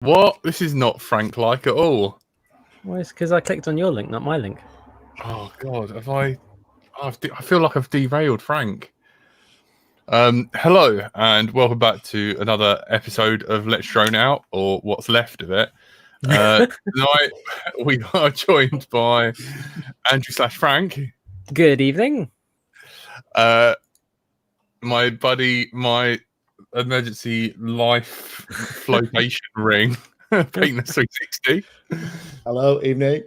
What? This is not Frank-like at all. Well, it's because I clicked on your link, not my link. Oh God, have I? I feel like I've derailed Frank. Hello and welcome back to another episode of Let's Drone Out, or what's left of it. Tonight we are joined by Andrew/Frank. Good evening. My buddy, my emergency life flotation ring, Paintless 360. Hello, evening.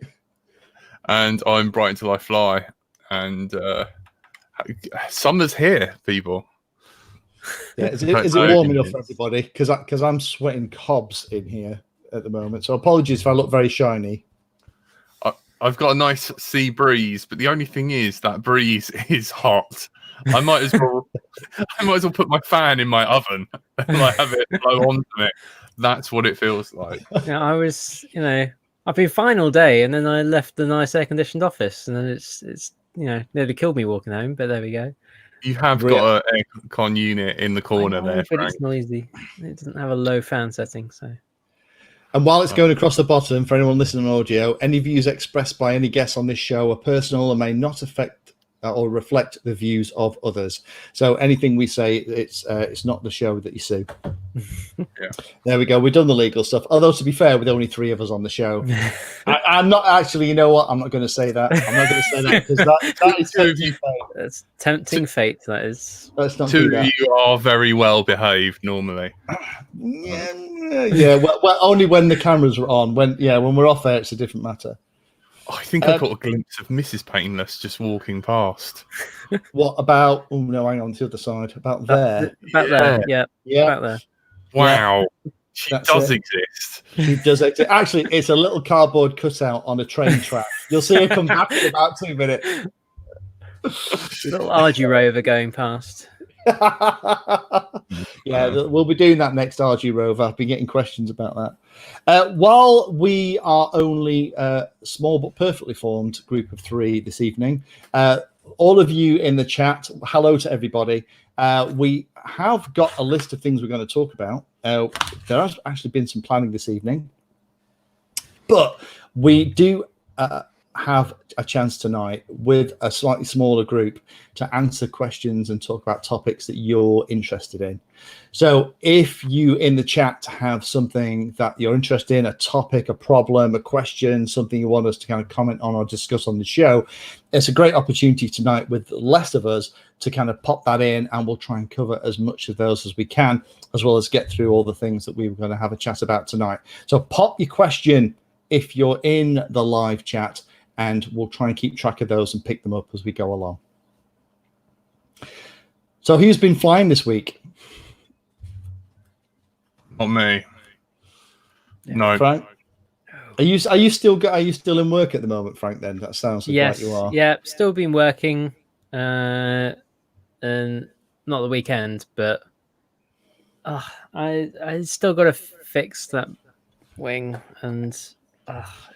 And I'm Bright Until I Fly. And summer's here, people. Yeah, is it warm enough for everybody? Because I'm sweating cobs in here at the moment. So apologies if I look very shiny. I've got a nice sea breeze, but the only thing is that breeze is hot. I might as well put my fan in my oven and have it blow onto me. That's what it feels like. Yeah, I've been fine all day, and then I left the nice air-conditioned office, and then it's nearly killed me walking home. But there we go. You have got an aircon unit in the corner there, but Frank. It's noisy. It doesn't have a low fan setting, so. And while it's going across the bottom, for anyone listening on audio, any views expressed by any guests on this show are personal and may not affect or reflect the views of others. So anything we say, it's not the show that you see. Yeah. There we go. We've done the legal stuff. Although, to be fair, with only 3 of us on the show, I'm not actually. You know what? I'm not going to say that. I'm not going to say that because that is tempting fate. That's tempting fate. That is. Let's not Two do that. of you are very well behaved normally. Yeah. Well, only when the cameras are on. When we're off air, it's a different matter. I think I caught a glimpse of Mrs. Painless just walking past. What about? Oh no, hang on to the other side. About there. There. Yeah. About there. Wow. Yeah. She does exist. She does exist. Actually, it's a little cardboard cutout on a train track. You'll see her come back in about 2 minutes. Little RG rover going past. Yeah, we'll be doing that next RG rover. I've been getting questions about that. While we are only a small but perfectly formed group of 3 this evening, all of you in the chat, hello to everybody. We have got a list of things we're going to talk about. There has actually been some planning this evening, but we do have a chance tonight with a slightly smaller group to answer questions and talk about topics that you're interested in. So if you in the chat have something that you're interested in, a topic, a problem, a question, something you want us to kind of comment on or discuss on the show, it's a great opportunity tonight with less of us to kind of pop that in, and we'll try and cover as much of those as we can, as well as get through all the things that we were going to have a chat about tonight. So pop your question if you're in the live chat, and we'll try and keep track of those and pick them up as we go along. So who's been flying this week? Not me. No. Frank? Are you still in work at the moment, Frank, then? That sounds like you are. Yeah, still been working. And not the weekend, but I still got to fix that wing, and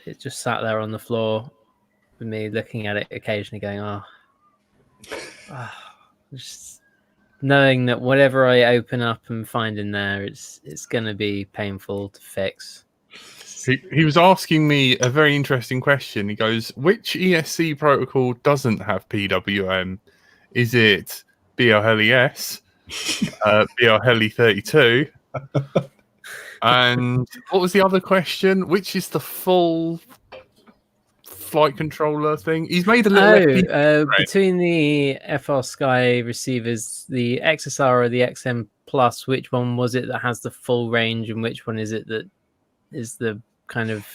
it just sat there on the floor with me looking at it occasionally going, just knowing that whatever I open up and find in there, it's going to be painful to fix. He was asking me a very interesting question. He goes, which ESC protocol doesn't have PWM? Is it BLHeli-S, BLHeli-32? And what was the other question? Which is the full flight controller thing? He's made a little between the FrSky receivers, the XSR or the XM Plus, which one was it that has the full range, and which one is it that is the kind of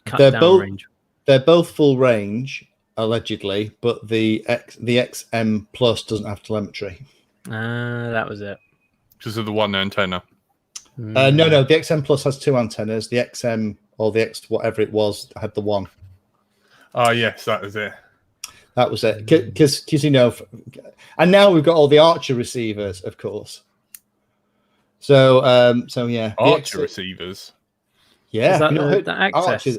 cut down range? They're both full range, allegedly, but the XM Plus doesn't have telemetry. That was it. Because of the one antenna. No, the XM Plus has 2 antennas. The XM or the X, whatever it was, had the one. Oh, yes, that was it. That was it. Because and now we've got all the Archer receivers, of course. So yeah. Archer receivers? Yeah. The access? Archer,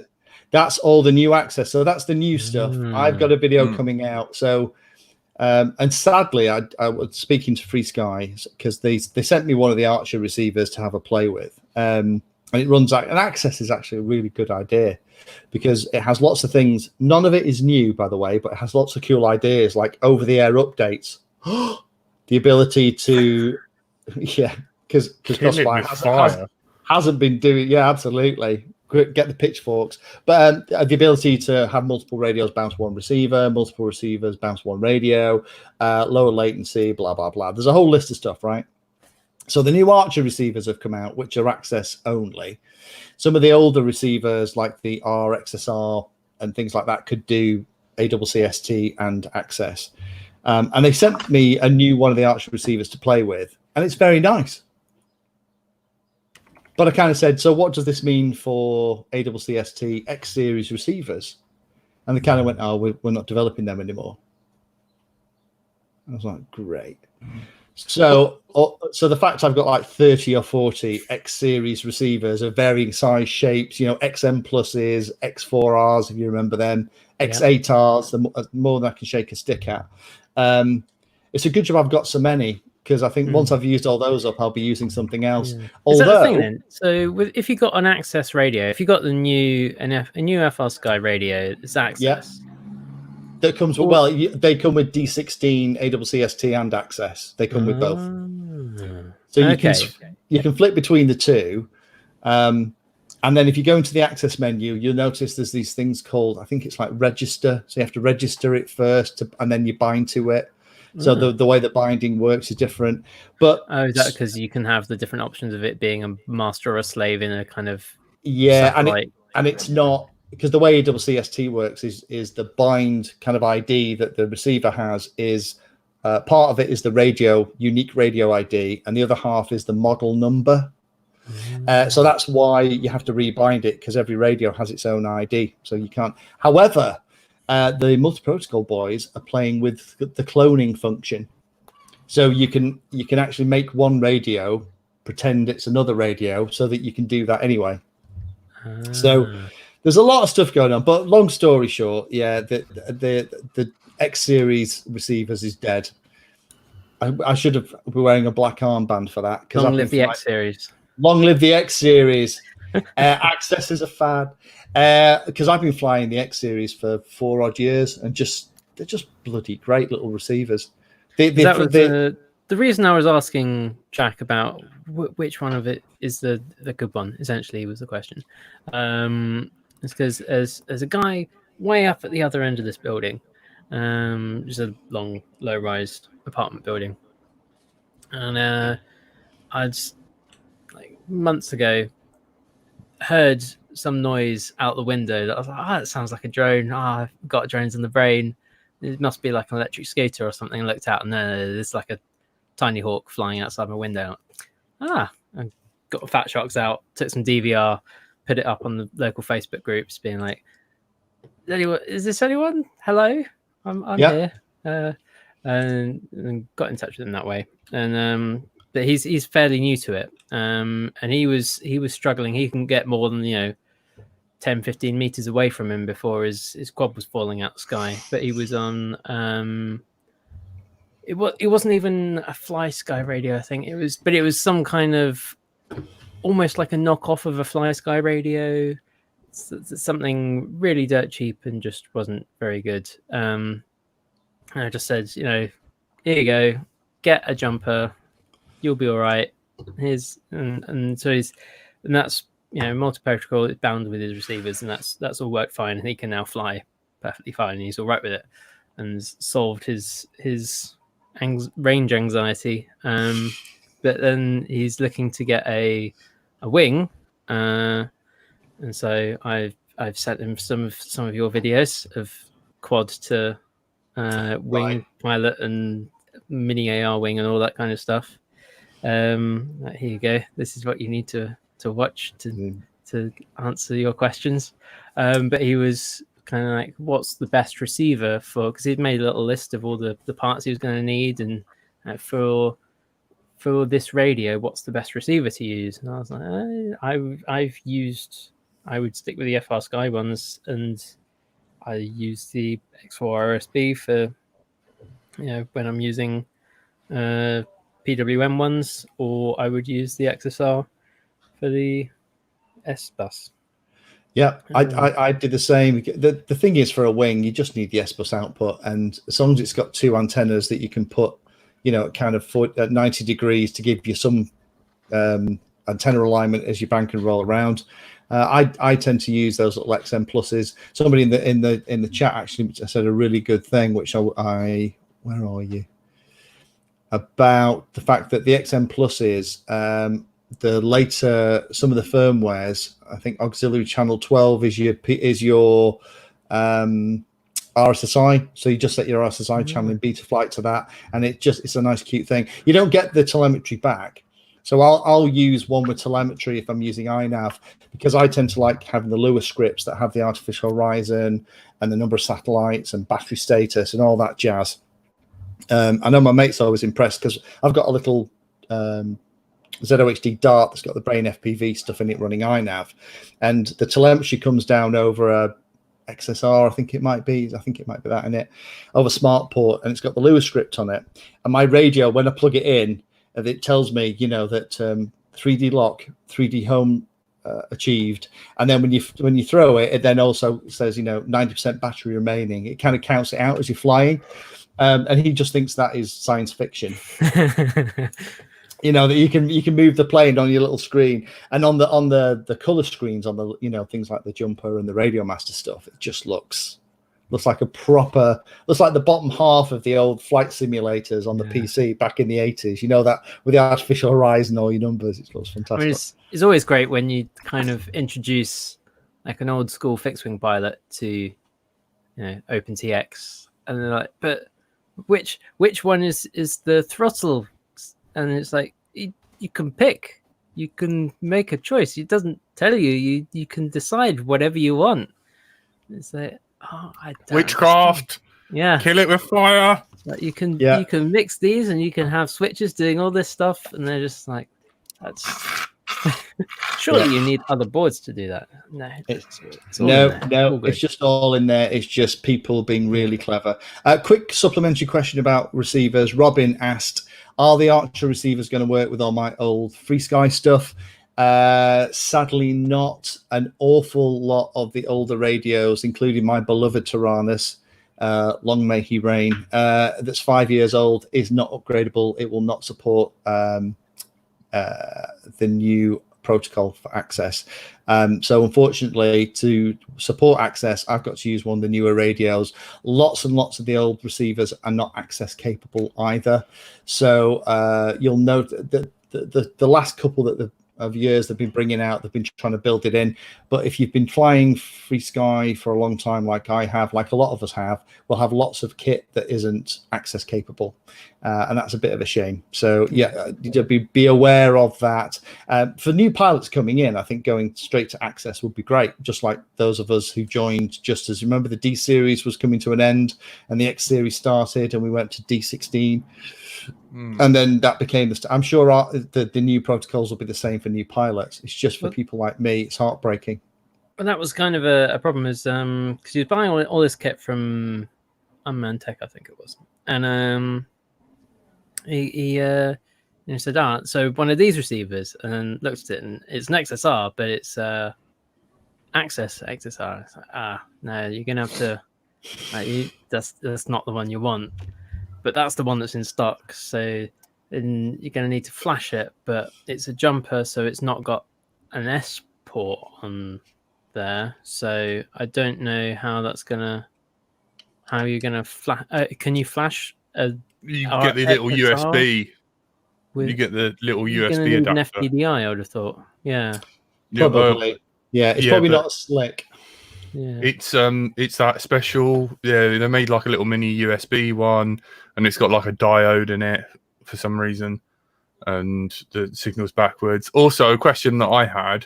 that's all the new access. So that's the new stuff. I've got a video coming out. So, and sadly, I was speaking to FrSky because they sent me one of the Archer receivers to have a play with. and it runs and Access is actually a really good idea because it has lots of things. None of it is new, by the way, but it has lots of cool ideas like over-the-air updates. The ability to, yeah, because Crossfire hasn't been doing, yeah, absolutely. Get the pitchforks, but the ability to have multiple radios bounce one receiver, multiple receivers bounce one radio, lower latency, blah, blah, blah. There's a whole list of stuff, right? So the new Archer receivers have come out, which are access only. Some of the older receivers, like the RXSR and things like that, could do ACCST and access. And they sent me a new one of the Archer receivers to play with, and it's very nice. But I kind of said, so what does this mean for ACCST X series receivers? And they kind of went, oh, we're not developing them anymore. I was like, great. So the fact I've got like 30 or 40 X series receivers of varying size, shapes, XM pluses, X4Rs, if you remember them, X8Rs, the more than I can shake a stick at. It's a good job I've got so many, because I think once I've used all those up, I'll be using something else. Yeah. Although, is that the thing then? So if you got an access radio, if you got the new FrSky radio, it's access. Yeah. That comes with, well, they come with D16, ACCST, and access. They come with both. So you can flip between the two. And then if you go into the access menu, you'll notice there's these things called, I think it's like register. So you have to register it first, and then you bind to it. So the way that binding works is different. But is that because you can have the different options of it being a master or a slave in a kind of satellite? And it's not, because the way ACCST works is the bind kind of ID that the receiver has is part of it is the unique radio ID, and the other half is the model number. So that's why you have to rebind it, because every radio has its own ID. So you can't. However, the multi-protocol boys are playing with the cloning function. So you can actually make one radio pretend it's another radio, so that you can do that anyway. So there's a lot of stuff going on, but long story short, yeah, the X series receivers is dead. I should have been wearing a black armband for that. Long live the X series. Long live the X series. Access is a fad, because I've been flying the X series for 4 odd years, and they're just bloody great little receivers. The reason I was asking Jack about which one of it is the good one, essentially, was the question. It's because as a guy way up at the other end of this building, just a long, low-rise apartment building, and I'd like months ago heard some noise out the window that I was like, it sounds like a drone. I've got drones in the brain. It must be like an electric scooter or something. I looked out, and there's like a tiny hawk flying outside my window. I got the Fat Sharks out, took some DVR, put it up on the local Facebook groups, being like, is this anyone? Hello, I'm here. And got in touch with him that way. And but he's fairly new to it. And he was struggling. He can get more than 10, 15 meters away from him before his quad was falling out the sky. But he was on it wasn't even a FrSky radio, I think. It was some kind of almost like a knockoff of a FrSky radio. It's something really dirt cheap and just wasn't very good. And I just said, here you go, get a jumper, you'll be all right. And that's multi-protocol. It's bound with his receivers, and that's all worked fine. And he can now fly perfectly fine. And he's all right with it, and solved his range anxiety. But then he's looking to get a wing, and so I've sent him some of your videos of quad to wing pilot and mini AR wing and all that kind of stuff. Here you go. This is what you need to watch to answer your questions. But he was kind of like, what's the best receiver for, because he'd made a little list of all the parts he was going to need, and for this radio, what's the best receiver to use? And I was like, I would stick with the FrSky ones, and I use the X4 RSB for when I'm using PWM ones, or I would use the XSR for the S bus. Yeah, I did the same. The thing is, for a wing, you just need the S-bus output, and as long as it's got 2 antennas that you can put, kind of at 90 degrees to give you some antenna alignment as you bank and roll around. I tend to use those little XM pluses. Somebody in the chat actually said a really good thing, which I where are you? About the fact that the XM pluses, the later some of the firmwares, I think auxiliary channel 12 is your RSSI. So you just set your RSSI channel in beta flight to that, and it's a nice cute thing. You don't get the telemetry back. So I'll use one with telemetry if I'm using iNav, because I tend to like having the Lua scripts that have the artificial horizon and the number of satellites and battery status and all that jazz. I know my mate's always impressed because I've got a little ZOHD Dart that's got the brain FPV stuff in it running iNav, and the telemetry comes down over a XSR, I think it might be that in it, over smart port, and it's got the Lua script on it. And my radio, when I plug it in, it tells me, that 3D lock, 3D home achieved. And then when you throw it, it then also says, 90% battery remaining. It kind of counts it out as you're flying. And he just thinks that is science fiction. That you can move the plane on your little screen, and on the color screens on the things like the jumper and the Radio Master stuff, it just looks like looks like the bottom half of the old flight simulators on the PC back in the 80s. That with the artificial horizon, all your numbers, it looks fantastic. I mean, it's always great when you kind of introduce like an old school fixed wing pilot to OpenTX, and they're like, but which one is the throttle? And it's like you can pick, you can make a choice. It doesn't tell you. You can decide whatever you want. It's like, I don't witchcraft. Understand. Yeah, kill it with fire. Like you can mix these, and you can have switches doing all this stuff, and they're just like, that's surely you need other boards to do that. No, it's just all in there. It's just people being really clever. Quick supplementary question about receivers. Robin asked, are the Archer receivers going to work with all my old FrSky stuff? Sadly not. An awful lot of the older radios, including my beloved Taranis, long may he reign, that's 5 years old, is not upgradable. It will not support the new protocol for access. So unfortunately, to support access, I've got to use one of the newer radios. Lots and lots of the old receivers are not access capable either. So you'll note that the last couple of years they've been bringing out, they've been trying to build it in. But if you've been flying FrSky for a long time, like I have, like a lot of us have, we'll have lots of kit that isn't access capable, and that's a bit of a shame. So yeah, be aware of that. For new pilots coming in, I think going straight to access would be great, just like those of us who joined just as, remember, the D series was coming to an end and the X series started, and we went to D16. And then that became I'm sure the new protocols will be the same for new pilots. It's just for people like me, it's heartbreaking. And that was kind of a problem, is because he was buying all this kit from Unmanned Tech, I think it was, and he said, so one of these receivers, and then looked at it, and it's an XSR, but it's access XSR. It's like, no, you're gonna have to. That's not the one you want. But that's the one that's in stock, so then you're going to need to flash it, but it's a jumper, so it's not got an S port on there. So I don't know how you're going to flash. Can you flash you get the little USB. You get the little USB adapter. An FPDI, I would have thought. Yeah. Probably. It's probably not slick. Yeah. It's that special. Yeah, they made like a little mini USB one, and it's got like a diode in it for some reason, and the signal's backwards. Also, a question that I had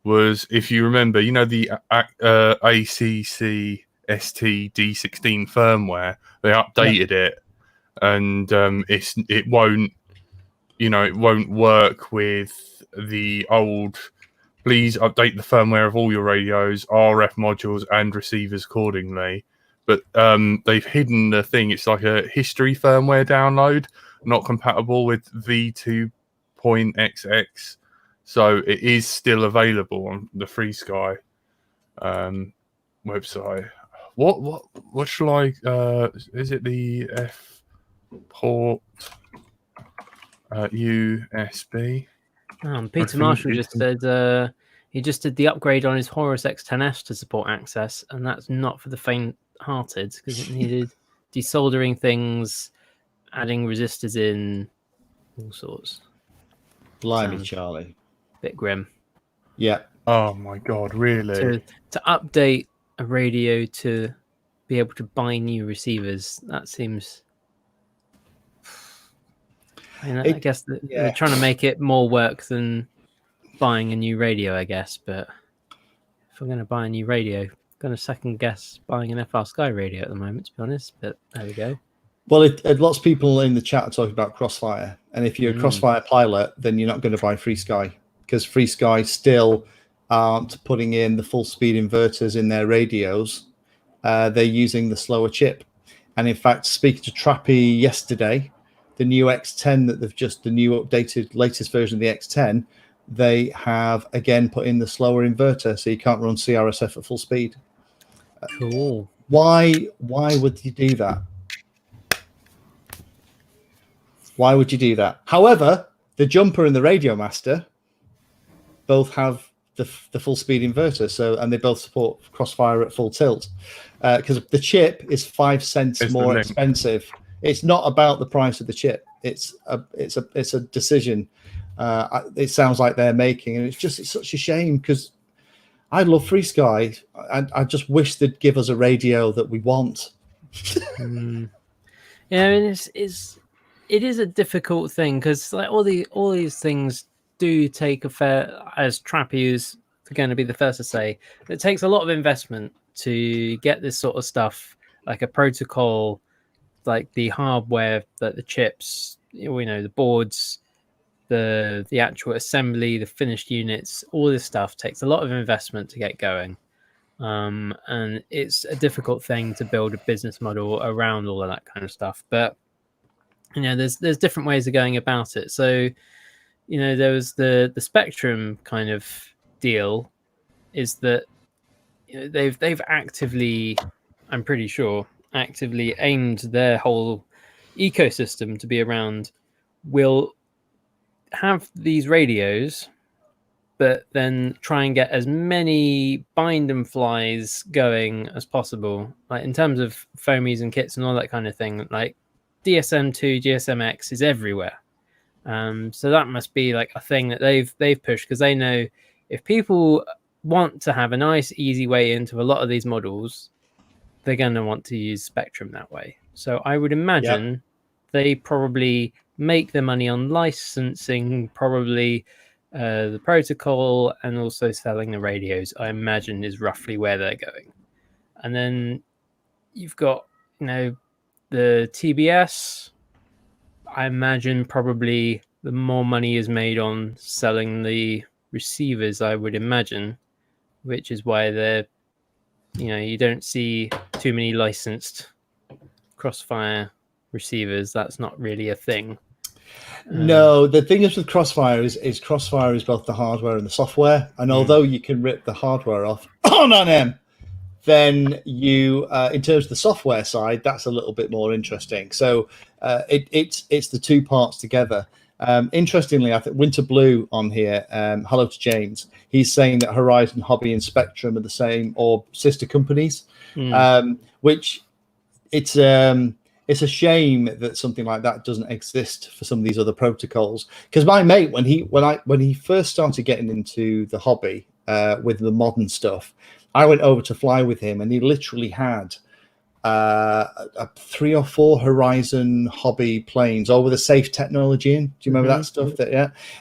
was, if you remember, the ACC ST D16 firmware, they updated it, and it won't work with the old. Please update the firmware of all your radios, RF modules, and receivers accordingly. But they've hidden the thing. It's like a history firmware download, not compatible with V2.xx. So it is still available on the FrSky website. What shall I? Is it the F port USB? Peter Marshall just said he just did the upgrade on his Horus X10S to support access, and that's not for the faint-hearted because it needed desoldering things, adding resistors in, all sorts. Blimey, Charlie. Bit grim. Yeah. Oh my God, really? To update a radio to be able to buy new receivers, that seems... I guess they're trying to make it more work than buying a new radio, I guess. But if I'm going to buy a new radio, I'm going to second guess buying an FrSky radio at the moment, to be honest. But there we go. Well, lots of people in the chat are talking about Crossfire. And if you're a Crossfire pilot, then you're not going to buy FrSky, because FrSky still aren't putting in the full speed inverters in their radios. They're using the slower chip. And in fact, speaking to Trappy yesterday, the new X10 that the new updated latest version of the X10, they have again put in the slower inverter, so you can't run CRSF at full speed. Cool. Why would you do that? Why would you do that? However, the Jumper and the Radio Master both have the full speed inverter, and they both support Crossfire at full tilt, because the chip is 5 cents more expensive. It's not about the price of the chip. It's a decision. It sounds like they're making, and it's such a shame, because I love FrSky, and I just wish they'd give us a radio that we want. Yeah, I mean, it is a difficult thing, because like all these things do take a fair, as Trappy is going to be the first to say, it takes a lot of investment to get this sort of stuff, like a protocol, like the hardware, like the chips, the boards, the actual assembly, the finished units, all this stuff takes a lot of investment to get going. And it's a difficult thing to build a business model around all of that kind of stuff. But there's different ways of going about it. So there was the Spectrum kind of deal, is that they've actively, I'm pretty sure, actively aimed their whole ecosystem to be around, will have these radios, but then try and get as many bind and flies going as possible, like in terms of foamies and kits and all that kind of thing. Like DSM2, GSM-X is everywhere. So that must be like a thing that they've pushed, because they know if people want to have a nice, easy way into a lot of these models, they're going to want to use Spectrum that way. So I would imagine they probably make their money on licensing, probably the protocol, and also selling the radios, I imagine, is roughly where they're going. And then you've got, the TBS. I imagine probably the more money is made on selling the receivers, I would imagine, which is why they're, you don't see too many licensed Crossfire receivers. That's not really a thing. No, the thing is with Crossfire is Crossfire is both the hardware and the software. And although you can rip the hardware off on an M, then you, in terms of the software side, that's a little bit more interesting. So it's the two parts together. Interestingly, I think Winter Blue on here, hello to James, he's saying that Horizon Hobby and Spectrum are the same or sister companies, which it's a shame that something like that doesn't exist for some of these other protocols. Because my mate, when he first started getting into the hobby with the modern stuff, I went over to fly with him, and he literally had 3 or 4 Horizon Hobby planes, all with a safe technology in. Do you remember that stuff?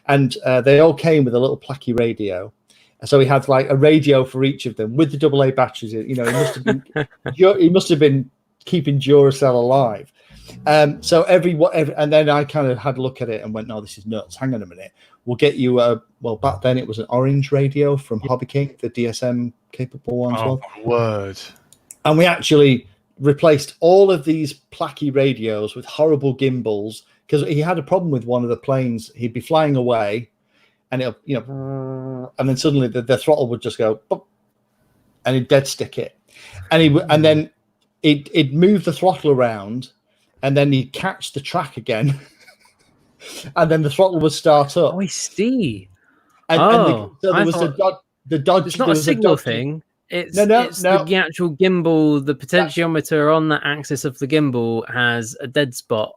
And they all came with a little placky radio. So he had like a radio for each of them with the AA batteries. He must have been keeping Duracell alive. So and then I kind of had a look at it and went, no, this is nuts. Hang on a minute. We'll get you back then it was an orange radio from Hobby King, the DSM capable ones. Oh, my word. And we actually replaced all of these placky radios with horrible gimbals, because he had a problem with one of the planes. He'd be flying away and it'll, you know, and then suddenly the throttle would just go, boop, and he'd dead stick it, and then it'd move the throttle around, and then he'd catch the track again, and then the throttle would start up. Oh, I see. So there was the dodge. It's not a signal thing. It's no. the actual gimbal. The potentiometer on the axis of the gimbal has a dead spot,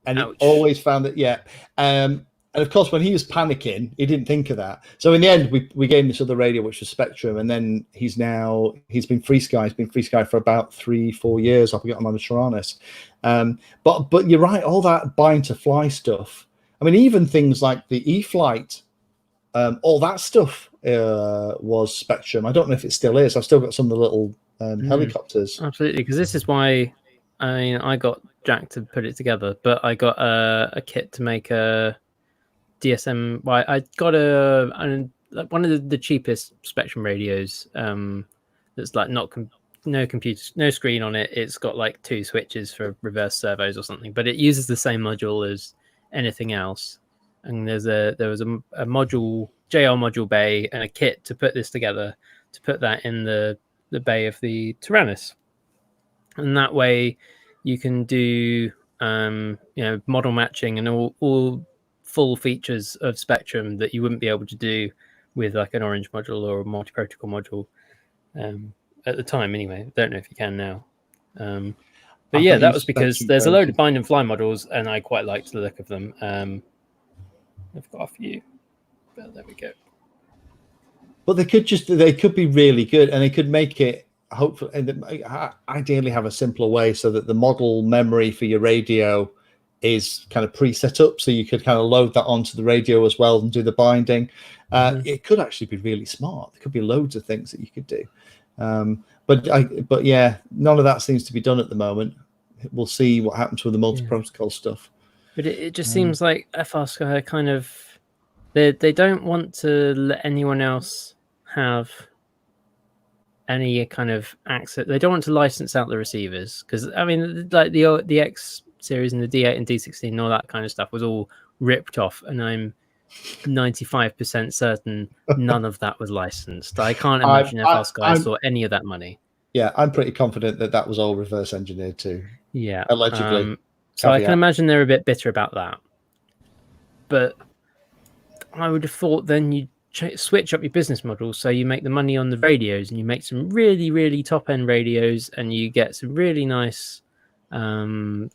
and it always found that. Yeah, and of course, when he was panicking, he didn't think of that. So in the end, we gave him this other radio, which was Spectrum, and then he's been FrSky. He's been FrSky for about 3-4 years. I've got him on the Taranis. But you're right. All that bind to fly stuff. I mean, even things like the E-Flight. All that stuff was Spectrum. I don't know if it still is. I've still got some of the little helicopters. Absolutely, because this is why I got Jack to put it together, but I got a kit to make a DSM. Well, I got one of the cheapest Spectrum radios. That's like no computer, no screen on it. It's got like 2 switches for reverse servos or something, but it uses the same module as anything else. And there was a module, JR module bay, and a kit to put this together, to put that in the bay of the Taranis. And that way you can do model matching and all full features of Spectrum that you wouldn't be able to do with like an orange module or a multi-protocol module at the time anyway. I don't know if you can now. But yeah, that was because there's a load of bind and fly models, and I quite liked the look of them. I've got a few, but there we go. But they could be really good, and they could make it hopefully, ideally have a simpler way so that the model memory for your radio is kind of pre-set up, so you could kind of load that onto the radio as well and do the binding. It could actually be really smart. There could be loads of things that you could do. But yeah, none of that seems to be done at the moment. We'll see what happens with the multi-protocol stuff. But it just seems like FrSky kind of they don't want to let anyone else have any kind of access. They don't want to license out the receivers, because I mean, like the X series and the D8 and D16 and all that kind of stuff was all ripped off, and I'm 95% certain none of that was licensed. I can't imagine FrSky saw any of that money. Yeah, I'm pretty confident that was all reverse engineered too. Yeah, allegedly. So I can imagine they're a bit bitter about that. But I would have thought then you switch up your business model, so you make the money on the radios, and you make some really, really top-end radios, and you get some really nice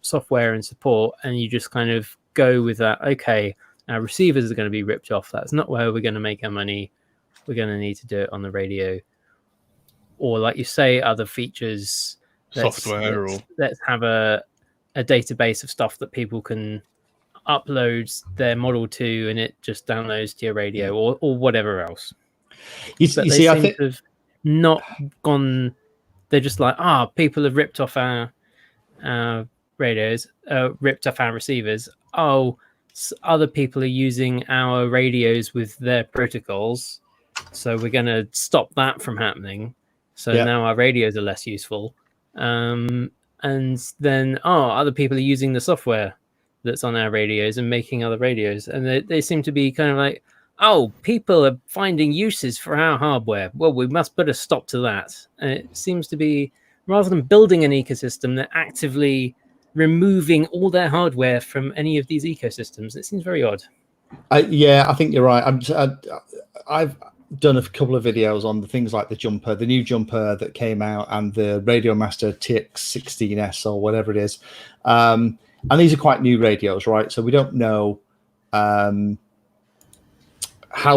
software and support, and you just kind of go with that. Okay, our receivers are going to be ripped off. That's not where we're going to make our money. We're going to need to do it on the radio. Or like you say, other features. Software. Let's have a database of stuff that people can upload their model to, and it just downloads to your radio, or whatever else. You see, I think have not gone. They're just like, people have ripped off our radios, ripped off our receivers. Other people are using our radios with their protocols, so we're going to stop that from happening. So now our radios are less useful. And then, other people are using the software that's on our radios and making other radios. And they seem to be kind of like, people are finding uses for our hardware. Well, we must put a stop to that. And it seems to be, rather than building an ecosystem, they're actively removing all their hardware from any of these ecosystems. It seems very odd. I think you're right. I've done a couple of videos on the things like the new jumper that came out, and the Radiomaster TX16S or whatever it is. And these are quite new radios, right? So we don't know how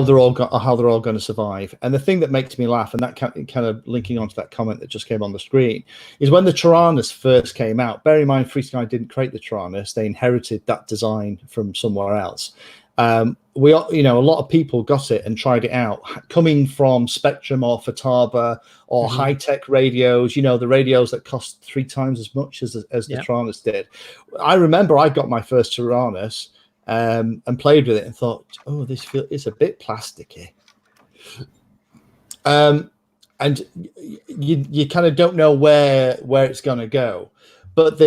they're all going to survive. And the thing that makes me laugh, and that kind of linking onto that comment that just came on the screen, is when the Taranis first came out. Bear in mind, FrSky didn't create the Taranis; they inherited that design from somewhere else. A lot of people got it and tried it out, coming from Spectrum or Futaba or high-tech radios, the radios that cost 3 times as much as the Taranis did. I remember I got my first Taranis and played with it and thought, it's a bit plasticky. And you kind of don't know where it's going to go. But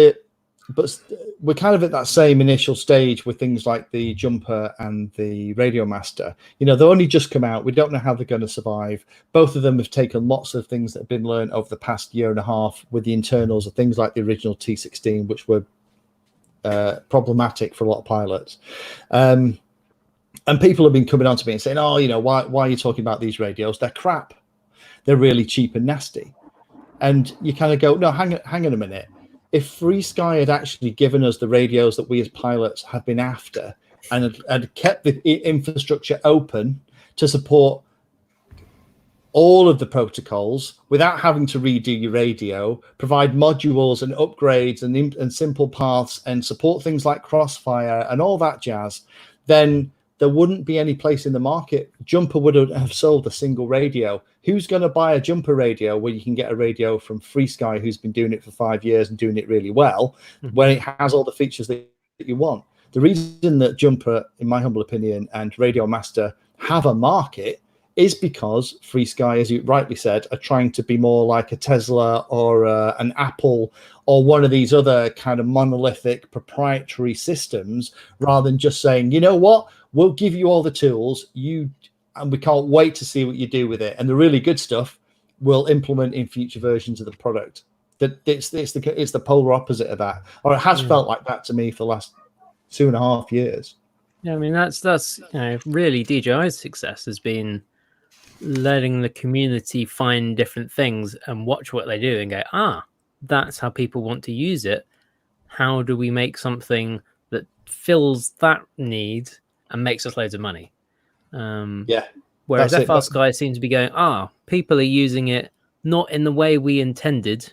we're kind of at that same initial stage with things like the Jumper and the Radio Master. They've only just come out. We don't know how they're going to survive. Both of them have taken lots of things that have been learned over the past year and a half with the internals of things like the original T16, which were problematic for a lot of pilots. And people have been coming on to me and saying, "Oh, why are you talking about these radios? They're crap. They're really cheap and nasty." And you kind of go, "No, hang on a minute. If FrSky had actually given us the radios that we as pilots have been after and had kept the infrastructure open to support all of the protocols without having to redo your radio, provide modules and upgrades and simple paths and support things like Crossfire and all that jazz, then there wouldn't be any place in the market. Jumper would have sold a single radio. Who's going to buy a Jumper radio where you can get a radio from FrSky, who's been doing it for 5 years and doing it really well, when it has all the features that you want? The reason that Jumper, in my humble opinion, and Radio Master have a market is because FrSky, as you rightly said, are trying to be more like a Tesla or an Apple or one of these other kind of monolithic proprietary systems, rather than just saying, "You know what? We'll give you all the tools, and we can't wait to see what you do with it. And the really good stuff we'll implement in future versions of the product." That it's the polar opposite of that, or it has felt like that to me for the last 2.5 years. Yeah, I mean that's really DJI's success has been letting the community find different things and watch what they do and go, that's how people want to use it. How do we make something that fills that need and makes us loads of money? Whereas FrSky seems to be going, people are using it not in the way we intended,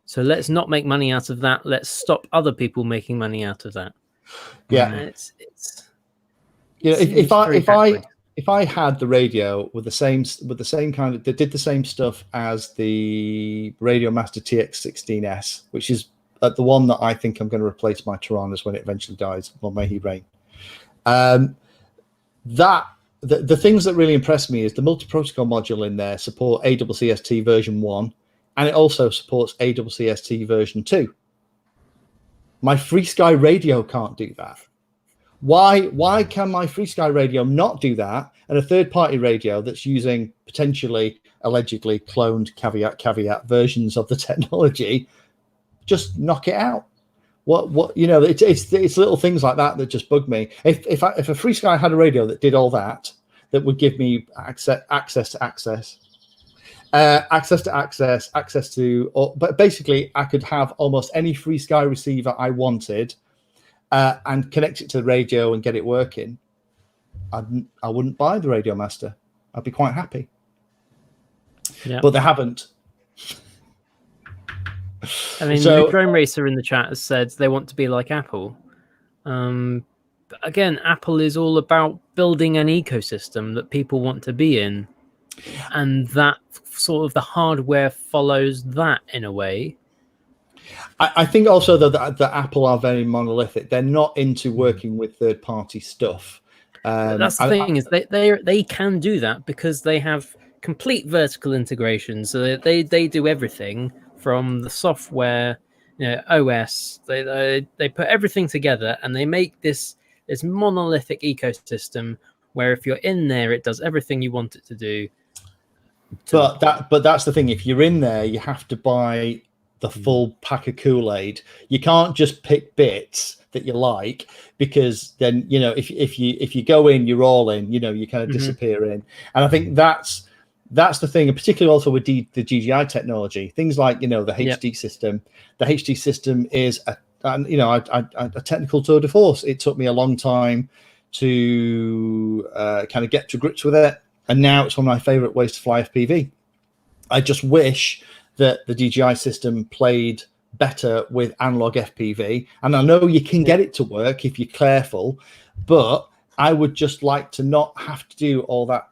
so let's not make money out of that. Let's stop other people making money out of that. It's if I had the radio with the same kind of that did the same stuff as the Radio Master TX16S, which is the one that I think I'm going to replace my Tiranas when it eventually dies. Well, may he reign. The things that really impress me is the multi-protocol module in there support AWCST version 1, and it also supports AWCST version 2. My FrSky radio can't do that. Why can my FrSky radio not do that, and a third-party radio that's using potentially, allegedly cloned caveat versions of the technology just knock it out? It's little things like that just bug me. If a FrSky had a radio that did all that would give me access to, but basically I could have almost any FrSky receiver I wanted, and connect it to the radio and get it working, I wouldn't buy the Radio Master. I'd be quite happy. Yeah. But they haven't. I mean, the Drone Racer in the chat has said they want to be like Apple. But again, Apple is all about building an ecosystem that people want to be in. And that sort of the hardware follows that in a way. I think also that Apple are very monolithic. They're not into working with third-party stuff. That's the thing is they can do that because they have complete vertical integration. So they do everything from the software, OS. They put everything together and they make this monolithic ecosystem where if you're in there, it does everything you want it to do. But that's the thing. If you're in there, you have to buy the full pack of Kool-Aid. You can't just pick bits that you like, because then if you go in, you're all in. You kind of disappear in. And I think that's the thing, and particularly also with the GGI technology, things like the HD system. The HD system is a technical tour de force. It took me a long time to kind of get to grips with it, and now it's one of my favorite ways to fly FPV. I just wish that the DJI system played better with analog FPV, and I know you can get it to work if you're careful, but I would just like to not have to do all that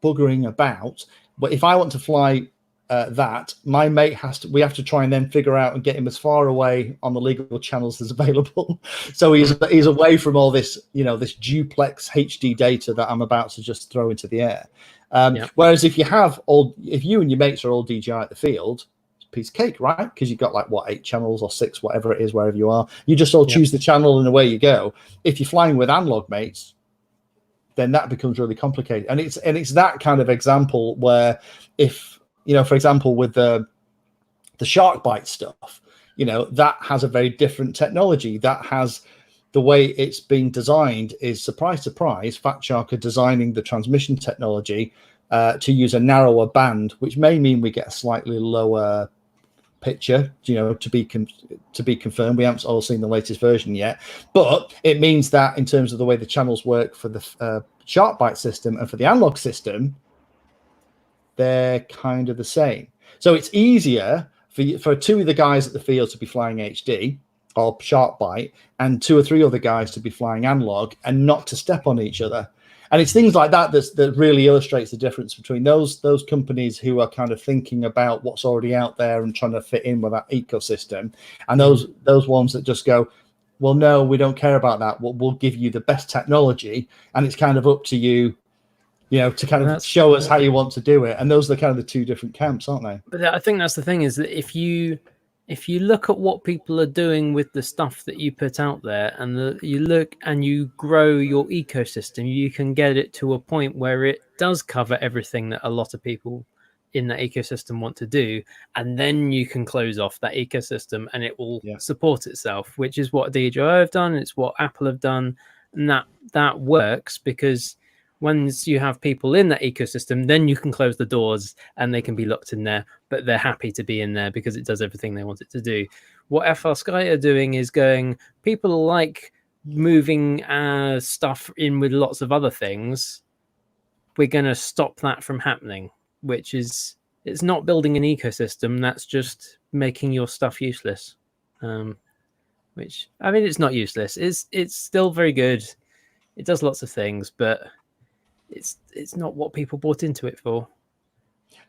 buggering about. But if I want to fly that, my mate we have to try and then figure out and get him as far away on the legal channels as available, so he's away from all this this duplex HD data that I'm about to just throw into the air. Whereas if you and your mates are all DJI at the field, piece of cake, right? Because you've got like what, 8 channels or 6, whatever it is, wherever you are. You just all choose the channel and away you go. If you're flying with analog mates, then that becomes really complicated. And it's that kind of example where if, for example, with the shark bite stuff, that has a very different technology. That has the way it's been designed is, surprise, surprise, Fat Shark are designing the transmission technology to use a narrower band, which may mean we get a slightly lower picture, to be confirmed. We haven't all seen the latest version yet, but it means that in terms of the way the channels work for the shark bite system and for the analog system, they're kind of the same. So it's easier for 2 of the guys at the field to be flying HD or shark bite, and 2 or 3 other guys to be flying analog, and not to step on each other. And it's things like that that really illustrates the difference between those companies who are kind of thinking about what's already out there and trying to fit in with that ecosystem, and those ones that just go, well, no, we don't care about that. We'll give you the best technology, and it's kind of up to you, to kind of show us how you want to do it. And those are kind of the 2 different camps, aren't they? But I think that's the thing, is that if you look at what people are doing with the stuff that you put out there, and you look and you grow your ecosystem, you can get it to a point where it does cover everything that a lot of people in that ecosystem want to do, and then you can close off that ecosystem and it will support itself, which is what DJI have done. It's what Apple have done, and that works, because once you have people in that ecosystem, then you can close the doors and they can be locked in there, but they're happy to be in there because it does everything they want it to do. What FrSky are doing is going, people like moving stuff in with lots of other things. We're going to stop that from happening, which is, it's not building an ecosystem, that's just making your stuff useless. Which, I mean, it's not useless. It's still very good. It does lots of things, but it's not what people bought into it for.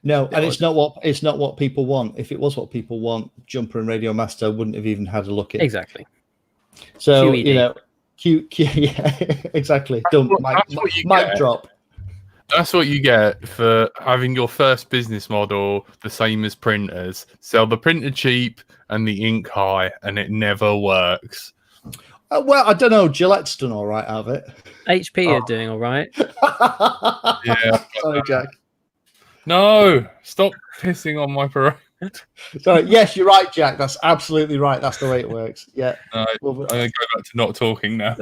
No, and it's not what people want. If it was what people want, Jumper and Radio Master wouldn't have even had a look at. Exactly. So QED. yeah, exactly. Mic drop. That's what you get for having your first business model the same as printers. Sell the printer cheap and the ink high, and it never works. Well, I don't know. Gillette's done all right out of it. HP are doing all right. Yeah. Sorry, Jack. No, stop pissing on my parade. Sorry. Yes, you're right, Jack. That's absolutely right. That's the way it works. Yeah. I'm going to go back to not talking now.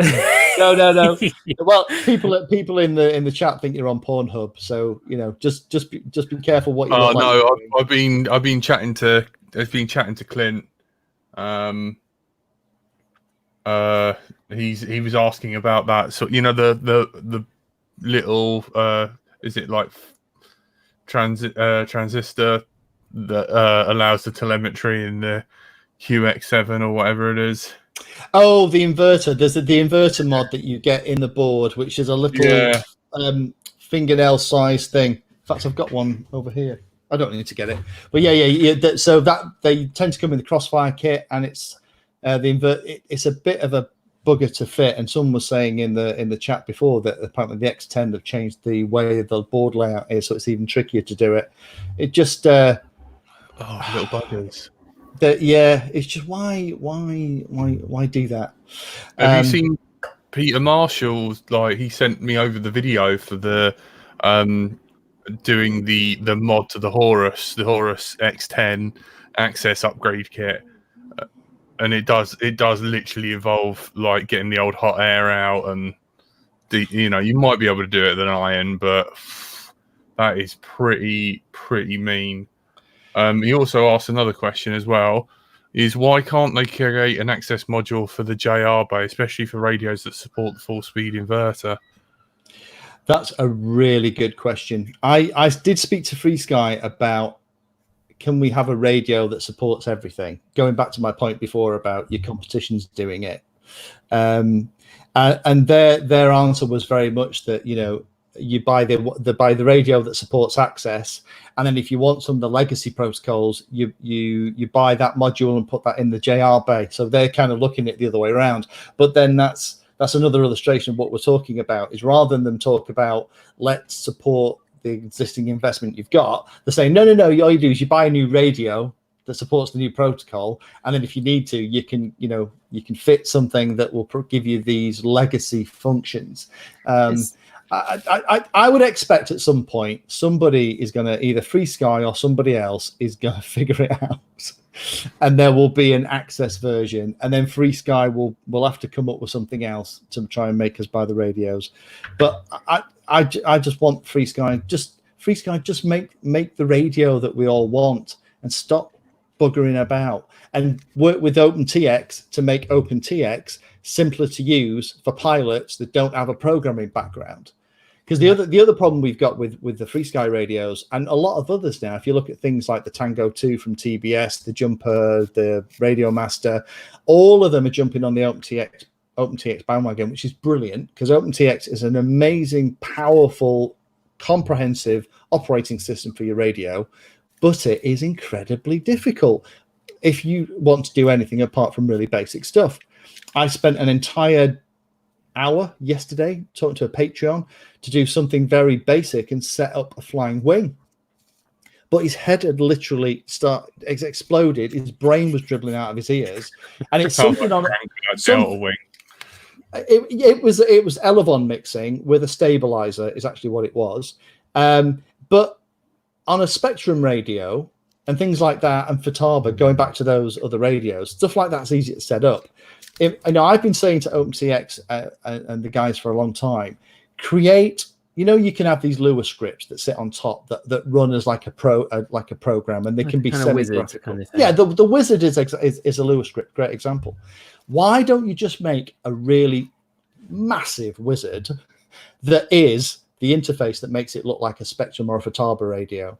No. Well, people in the chat think you're on Pornhub, so just be careful what you. Oh no, I've been chatting to Clint. He was asking about that. So the little is it like transistor that allows the telemetry in the QX7 or whatever it is. Oh, the inverter. There's the inverter mod that you get in the board, which is a little fingernail size thing. In fact, I've got one over here. I don't need to get it, but yeah. So that they tend to come in the Crossfire kit, and it's it's a bit of a bugger to fit. And someone was saying in the chat before that apparently the X10 have changed the way the board layout is, so it's even trickier to do it. It just little buggers. It's just why do that? Have you seen Peter Marshall's? Like, he sent me over the video for the doing the mod to the Horus X10 access upgrade kit. And it does literally involve like getting the old hot air out, and you might be able to do it with an iron, but that is pretty mean. He also asked another question as well: is why can't they create an access module for the JR bay, especially for radios that support the full speed inverter? That's a really good question. I did speak to FrSky about, can we have a radio that supports everything? Going back to my point before about your competition's doing it. And their answer was very much that, you buy the radio that supports access, and then if you want some of the legacy protocols, you buy that module and put that in the JR bay. So they're kind of looking at it the other way around. But then that's another illustration of what we're talking about, is rather than them talk about let's support the existing investment you've got, they're saying no, all you do is you buy a new radio that supports the new protocol, and then if you need to, you can fit something that will give you these legacy functions. I would expect at some point somebody is going to, either FrSky or somebody else is going to figure it out, and there will be an access version, and then FrSky will have to come up with something else to try and make us buy the radios. But I just want FrSky just make the radio that we all want, and stop buggering about, and work with OpenTX to make OpenTX simpler to use for pilots that don't have a programming background. Because the other problem we've got with the FrSky radios, and a lot of others now, if you look at things like the Tango 2 from TBS, the Jumper, the Radio Master, all of them are jumping on the OpenTX bandwagon, which is brilliant, because OpenTX is an amazing, powerful, comprehensive operating system for your radio, but it is incredibly difficult if you want to do anything apart from really basic stuff. I spent an entire hour yesterday talking to a Patreon to do something very basic and set up a flying wing, but his head had literally exploded. His brain was dribbling out of his ears, and it's something on Delta wing. It was Elevon mixing with a stabilizer is actually what it was, but on a Spectrum radio and things like that, and Futaba, going back to those other radios, stuff like that's easy to set up. I've been saying to OpenTX and the guys for a long time, create. You can have these Lua scripts that sit on top that run as like a program, and they can be semi-graphical. Kind of yeah, the wizard is a Lua script, great example. Why don't you just make a really massive wizard that is the interface that makes it look like a Spectrum or a Futaba radio?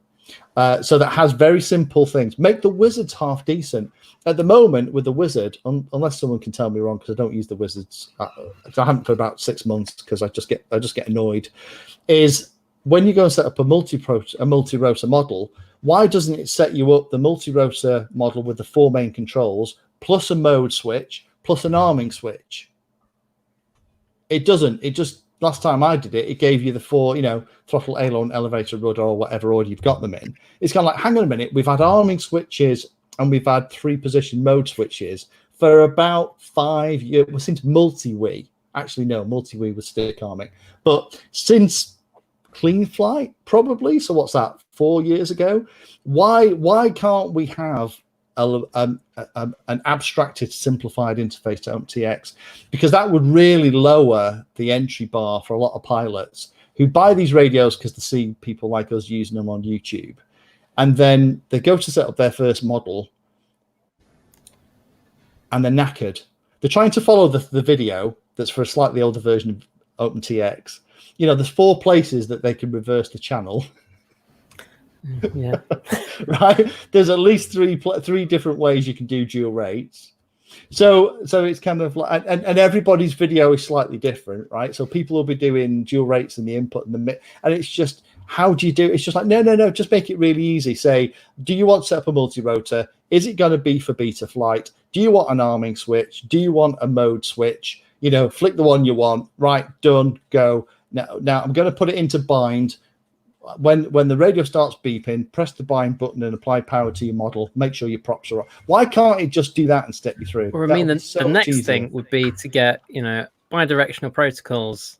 So that has very simple things. Make the wizards half decent. At the moment with the wizard, unless someone can tell me wrong, because I don't use the wizards, I haven't for about 6 months, because I just get annoyed. Is when you go and set up a multi-rotor model, why doesn't it set you up the multi-rotor model with the 4 main controls plus a mode switch plus an arming switch? It doesn't. It just, last time I did it, it gave you the 4, throttle, aileron, elevator, rudder, or whatever order you've got them in. It's kind of like, hang on a minute, we've had arming switches and we've had 3-position mode switches for about 5 years. Well, since multi-Wii. Actually, no, multi-Wii was stick arming. But since Clean Flight, probably. So what's that, 4 years ago? Why can't we have an abstracted, simplified interface to OpenTX? Because that would really lower the entry bar for a lot of pilots who buy these radios because they see people like us using them on YouTube, and then they go to set up their first model and they're knackered. They're trying to follow the video that's for a slightly older version of OpenTX. There's 4 places that they can reverse the channel. Yeah. Right, there's at least three different ways you can do dual rates. So it's kind of like, and everybody's video is slightly different, right? So people will be doing dual rates in the input and the mid, and it's just, how do you do it? It's just like, no, just make it really easy. Say, do you want to set up a multi-rotor? Is it going to be for beta flight? Do you want an arming switch? Do you want a mode switch? Flick the one you want. Right, done, go. Now I'm going to put it into bind. When the radio starts beeping, press the bind button and apply power to your model. Make sure your props are on. Why can't it just do that and step you through? Or the next thing would be to get bi-directional protocols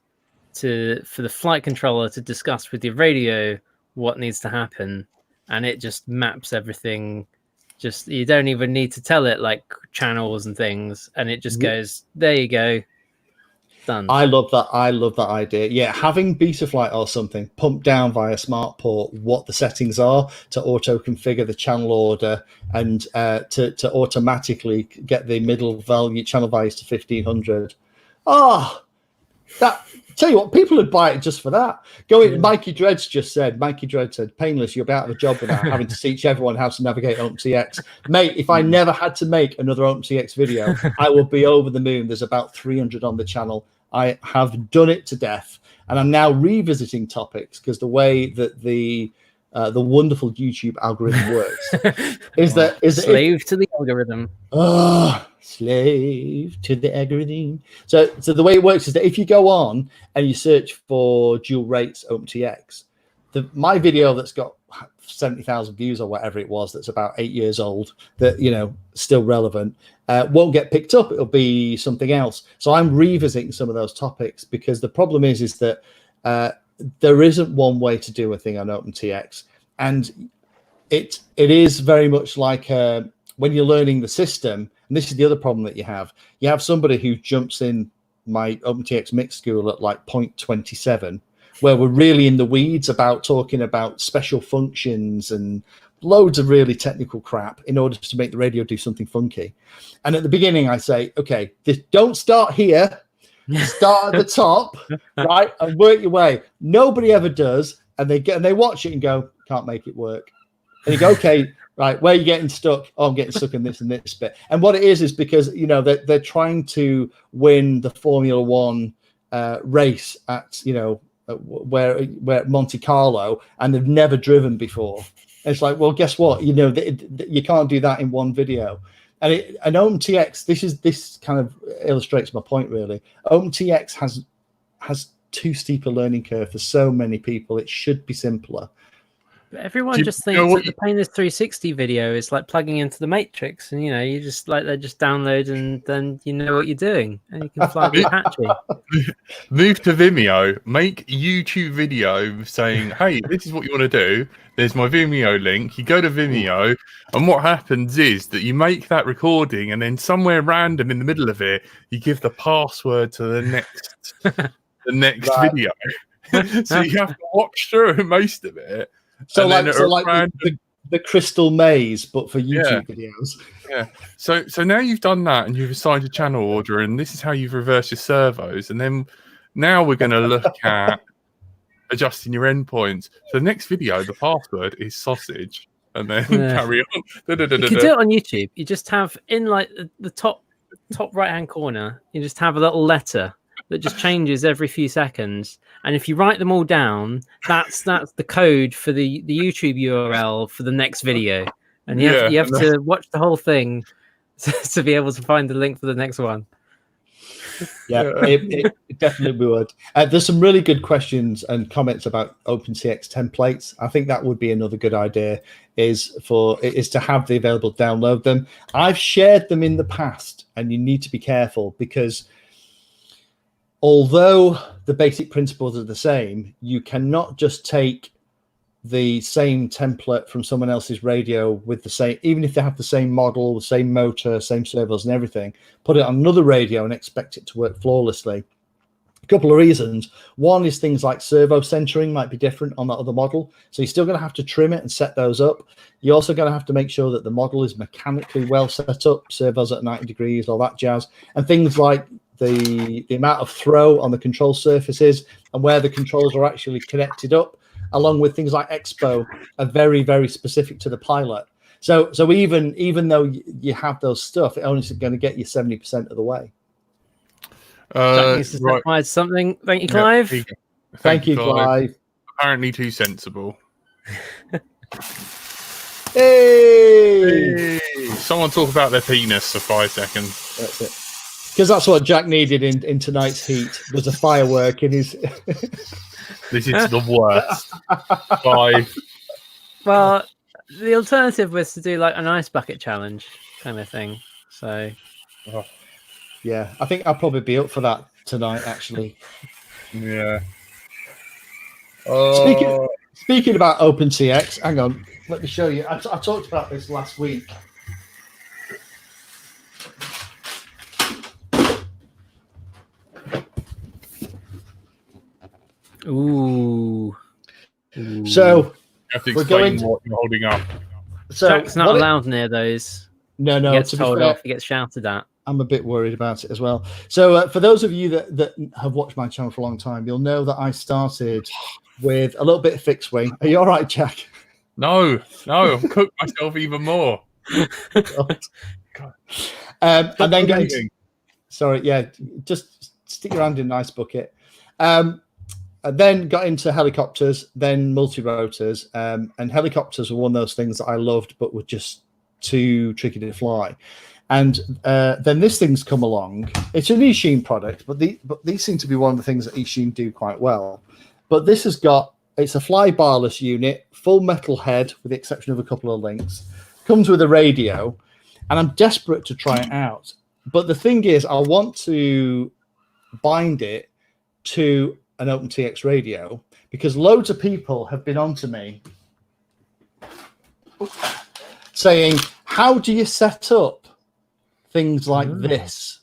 for the flight controller to discuss with your radio what needs to happen, and it just maps everything. Just, you don't even need to tell it like channels and things, and it just goes, there you go. Done. I love that idea. Yeah, having Betaflight or something pump down via smart port what the settings are to auto configure the channel order, and to automatically get the middle value channel values to 1500. Tell you what, people would buy it just for that. Mikey Dread said, painless, you'll be out of a job without having to teach everyone how to navigate OpenTX. Mate, if I never had to make another OpenTX video, I would be over the moon. There's about 300 on the channel. I have done it to death, and I'm now revisiting topics, because the way that the wonderful YouTube algorithm works is slave to the algorithm. Slave to the algorithm. So the way it works is that if you go on and you search for dual rates OpenTX, my video that's got 70,000 views or whatever it was, that's about 8 years old, that, you know, still relevant, won't get picked up. It'll be something else. So I'm revisiting some of those topics, because the problem is that there isn't one way to do a thing on OpenTX, and it is very much like when you're learning the system. And this is the other problem that you have somebody who jumps in my OpenTX mix school at like 0.27, where we're really in the weeds about talking about special functions and loads of really technical crap in order to make the radio do something funky. And at the beginning I say, okay, don't start here, start at the top, right, and work your way. Nobody ever does, and they watch it and go, can't make it work. And you go, okay, right, where are you getting stuck? Oh, I'm getting stuck in this and this bit. And what it is because, you know, they're trying to win the Formula One race at, you know, where Monte Carlo, and they've never driven before. And it's like, well, guess what? You know, you can't do that in one video. And OpenTX, this kind of illustrates my point, really. OpenTX has too steep a learning curve for so many people. It should be simpler. Everyone just thinks that the Painless 360 video is like plugging into the Matrix, and you know, you just like they just download and then you know what you're doing, and you can fly the Apache. Move to Vimeo, make YouTube video saying, "Hey, this is what you want to do. There's my Vimeo link." You go to Vimeo, and what happens is that you make that recording, and then somewhere random in the middle of it, you give the password to the next video. So you have to watch through most of it. So like the Crystal Maze, but for YouTube videos. Yeah. So now you've done that, and you've assigned a channel order, and this is how you've reversed your servos. And then now we're going to look at adjusting your endpoints. So the next video, the password is sausage, and then carry on. You can do it on YouTube. You just have in like the top right hand corner, you just have a little letter that just changes every few seconds. And if you write them all down, that's the code for the YouTube URL for the next video. And you have to watch the whole thing to be able to find the link for the next one. Yeah, it definitely would. There's some really good questions and comments about OpenTX templates. I think that would be another good idea, is to have the available download them. I've shared them in the past, and you need to be careful, because although the basic principles are the same, you cannot just take the same template from someone else's radio with the same, even if they have the same model, the same motor, same servos and everything, put it on another radio and expect it to work flawlessly. A couple of reasons. One is things like servo centering might be different on that other model. So you're still going to have to trim it and set those up. You're also going to have to make sure that the model is mechanically well set up, servos at 90 degrees, all that jazz. And things like the amount of throw on the control surfaces and where the controls are actually connected up, along with things like Expo, are very, very specific to the pilot. So even though you have those stuff, it only is going to get you 70% of the way. Right. Something. Thank you, Clive. Yeah, thank you, Clive. Apparently too sensible. Hey! Someone talk about their penis for 5 seconds. That's it. Because that's what Jack needed in tonight's heat, was a firework in his... This is the worst. 5. Well, the alternative was to do like an ice bucket challenge kind of thing. So... Yeah, I think I'll probably be up for that tonight, actually. Yeah. Speaking about OpenTX, hang on, let me show you. I talked about this last week. Ooh. So you have to explain what you're holding up. So Jack's not allowed near those. No. He gets told off. He gets shouted at. I'm a bit worried about it as well. So for those of you that have watched my channel for a long time, you'll know that I started with a little bit of fixed wing. Are you all right, Jack? No, I've cooked myself even more. God. And then got into, sorry, yeah, just stick your hand in an ice bucket. And then got into helicopters, then multi-rotors, and helicopters were one of those things that I loved, but were just too tricky to fly. And then this thing's come along. It's an Eachine product, but these seem to be one of the things that Eachine do quite well. But this has got it's a fly barless unit, full metal head with the exception of a couple of links. Comes with a radio, and I'm desperate to try it out. But the thing is, I want to bind it to an OpenTX radio because loads of people have been on to me saying, how do you set up things like this?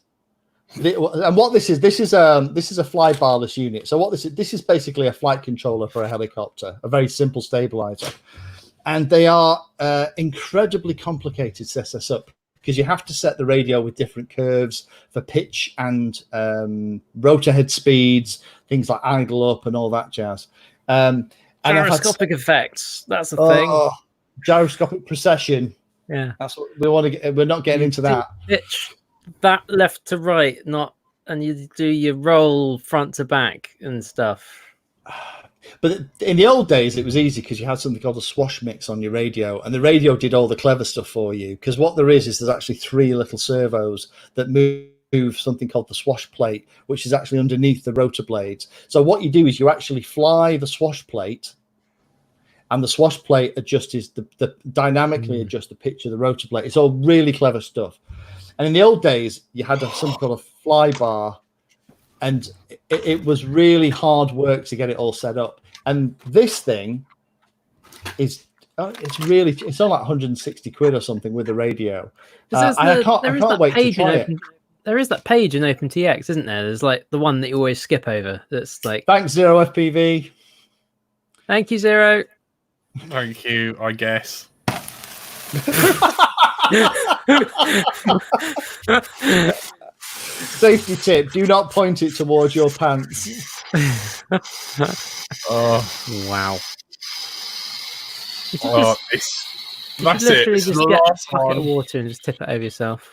And what this is a fly barless unit. So what this is basically a flight controller for a helicopter, a very simple stabilizer. And they are incredibly complicated to set up because you have to set the radio with different curves for pitch and rotor head speeds, things like angle up and all that jazz. And gyroscopic effects. That's the thing. Gyroscopic precession. Yeah, that's what we want to get. We're not getting into that. Pitch that left to right, and you do your roll front to back and stuff. But in the old days, it was easy because you had something called a swash mix on your radio, and the radio did all the clever stuff for you. Because what there is there's actually 3 little servos that move something called the swash plate, which is actually underneath the rotor blades. So what you do is you actually fly the swash plate, and the swash plate adjusts the dynamically adjust the pitch of the rotor blade. It's all really clever stuff. And in the old days, you had something called a fly bar, and it was really hard work to get it all set up. And this thing is it's only like 160 quid or something with the radio. I can't wait to try it. There is that page in OpenTX, isn't there? There's like the one that you always skip over. That's like, thanks Zero FPV. Thank you, Zero. Thank you, I guess. Safety tip: do not point it towards your pants. Oh wow! That's it. Literally, just get a bucket of water and just tip it over yourself.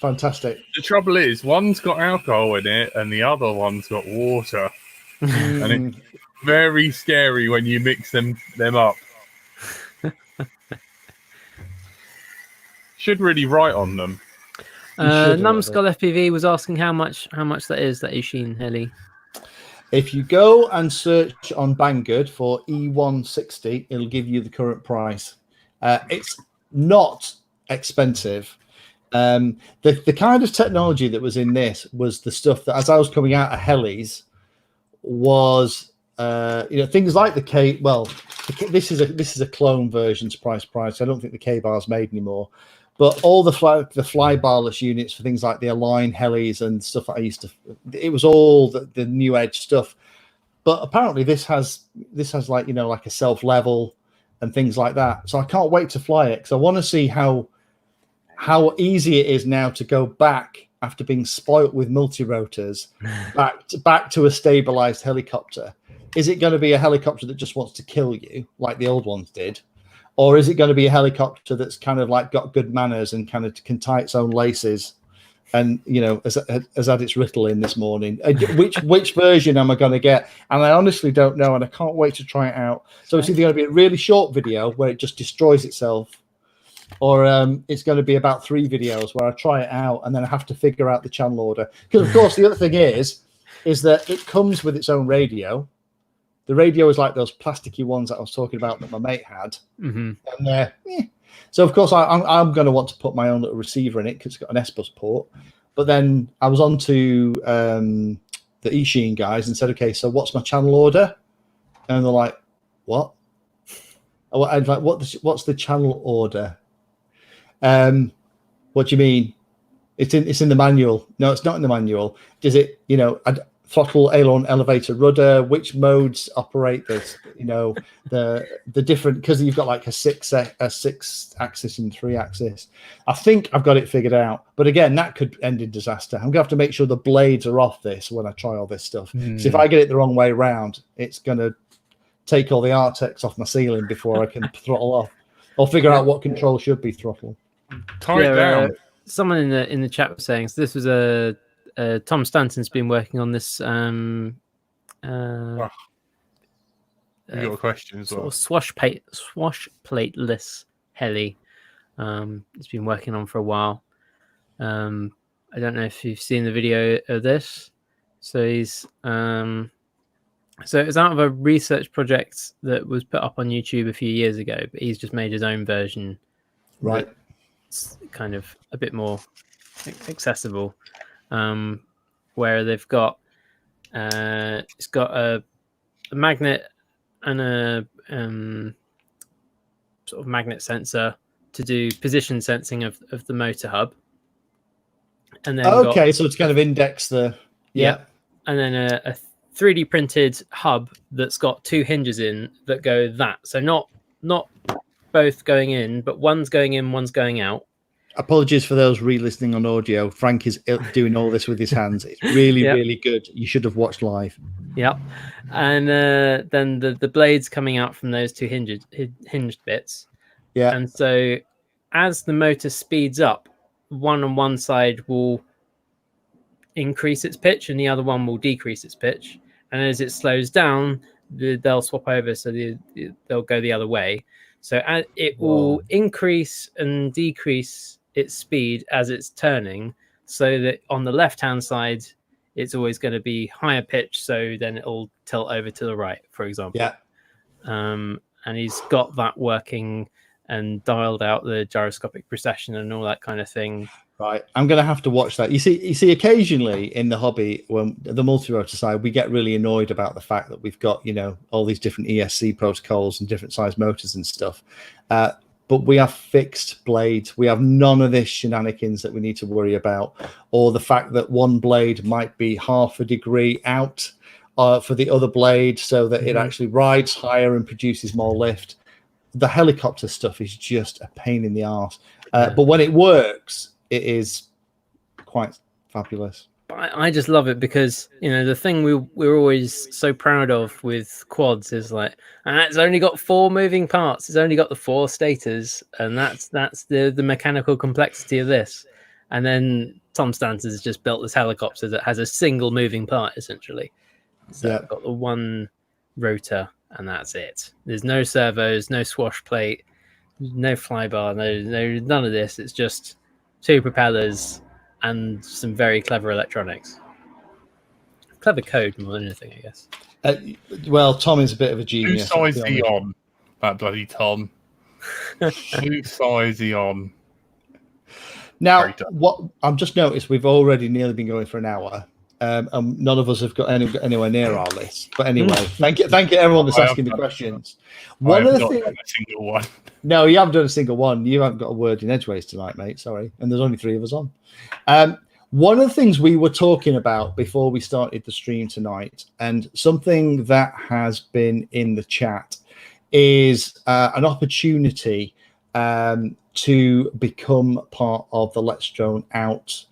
Fantastic. The trouble is, one's got alcohol in it, and the other one's got water, and it's very scary when you mix them up. Should really write on them. Numbskull FPV was asking how much that is, that Ishin heli. If you go and search on Banggood for E160, it'll give you the current price. It's not expensive. The kind of technology that was in this was the stuff that, as I was coming out of helis, was things like the K. Well, this is a clone version, surprise. I don't think the K bar is made anymore. But all the fly barless units for things like the Align helis and stuff that I used to, it was all the new edge stuff. But apparently this has like like a self level and things like that. So I can't wait to fly it because I want to see how easy it is now to go back after being spoilt with multi-rotors back to a stabilized helicopter. Is it going to be a helicopter that just wants to kill you like the old ones did? Or is it going to be a helicopter that's kind of like got good manners and kind of can tie its own laces and, has had its riddle in this morning? Which version am I going to get? And I honestly don't know, and I can't wait to try it out. So it's either going to be a really short video where it just destroys itself, or it's going to be about 3 videos where I try it out and then I have to figure out the channel order. Because, of course, the other thing is that it comes with its own radio. The radio is like those plasticky ones that I was talking about that my mate had. Mm-hmm. And so, of course, I'm going to want to put my own little receiver in it because it's got an S-Bus port. But then I was on to the eSheen guys and said, okay, so what's my channel order? And they're like, what? I'm like, what's the channel order? What do you mean? It's in the manual. No, it's not in the manual. Does it, throttle, aileron, elevator, rudder, which modes operate this, the different, because you've got like a 6 axis and 3 axis. I think I've got it figured out, but again, that could end in disaster. I'm gonna have to make sure the blades are off this when I try all this stuff. So if I get it the wrong way around, it's gonna take all the Artex off my ceiling before I can throttle off. I'll figure out what control should be throttle. Tie it down. Someone in the chat was saying, so this was Tom Stanton's been working on this You got a question as well. Swash plateless heli. It's been working on for a while. I don't know if you've seen the video of this. So he's So it was out of a research project that was put up on YouTube a few years ago, but he's just made his own version. Right. It's kind of a bit more accessible, where they've got it's got a magnet and a sort of magnet sensor to do position sensing of the motor hub, and then okay, so it's kind of index the and then a 3D printed hub that's got 2 hinges in that go that. So not both going in, but one's going in, one's going out. Apologies for those re-listening on audio. Frank is doing all this with his hands. It's really, really good. You should have watched live. Yep. And then the blades coming out from those 2 hinged bits. Yeah. And so as the motor speeds up, one on one side will increase its pitch and the other one will decrease its pitch. And as it slows down, they'll swap over, so they'll go the other way. So it will increase and decrease its speed as it's turning, so that on the left-hand side, it's always going to be higher pitch, so then it'll tilt over to the right, for example. Yeah. And he's got that working and dialed out the gyroscopic precession and all that kind of thing. Right, I'm going to have to watch that. You see, occasionally in the hobby, when the multi-rotor side, we get really annoyed about the fact that we've got, all these different ESC protocols and different size motors and stuff. But we have fixed blades. We have none of this shenanigans that we need to worry about, or the fact that one blade might be half a degree out for the other blade, so that it actually rides higher and produces more lift. The helicopter stuff is just a pain in the arse. But when it works, it is quite fabulous. I just love it because, the thing we're always so proud of with quads is like, it's only got 4 moving parts. It's only got the 4 stators, and that's the mechanical complexity of this. And then Tom Stanton has just built this helicopter that has a single moving part, essentially. So it's got the one rotor, and that's it. There's no servos, no swash plate, no flybar, no none of this. It's just 2 propellers and some very clever electronics. Clever code more than anything, I guess. Well, Tom is a bit of a genius. Who size he on? That bloody Tom. Who size he on? Now, what I've just noticed, we've already nearly been going for an hour. And none of us have got anywhere near our list. But anyway, thank you everyone that's asking the questions. One of the things, a single one. No, you haven't done a single one. You haven't got a word in edgeways tonight, mate. Sorry. And there's only 3 of us on. One of the things we were talking about before we started the stream tonight, and something that has been in the chat, is an opportunity to become part of the Let's Drone Out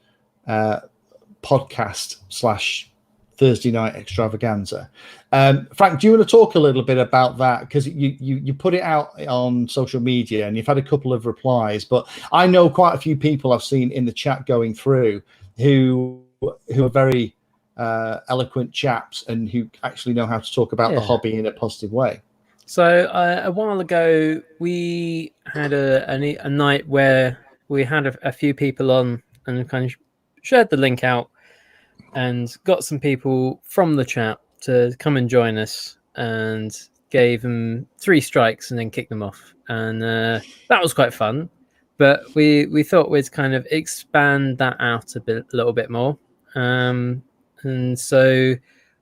podcast / Thursday night extravaganza. Frank, do you want to talk a little bit about that? Because you put it out on social media and you've had a couple of replies, but I know quite a few people I've seen in the chat going through who are very eloquent chaps and who actually know how to talk about the hobby in a positive way. So a while ago, we had a night where we had a few people on and kind of shared the link out and got some people from the chat to come and join us, and gave them 3 strikes and then kicked them off. And that was quite fun. But we thought we'd kind of expand that out a little bit more. And so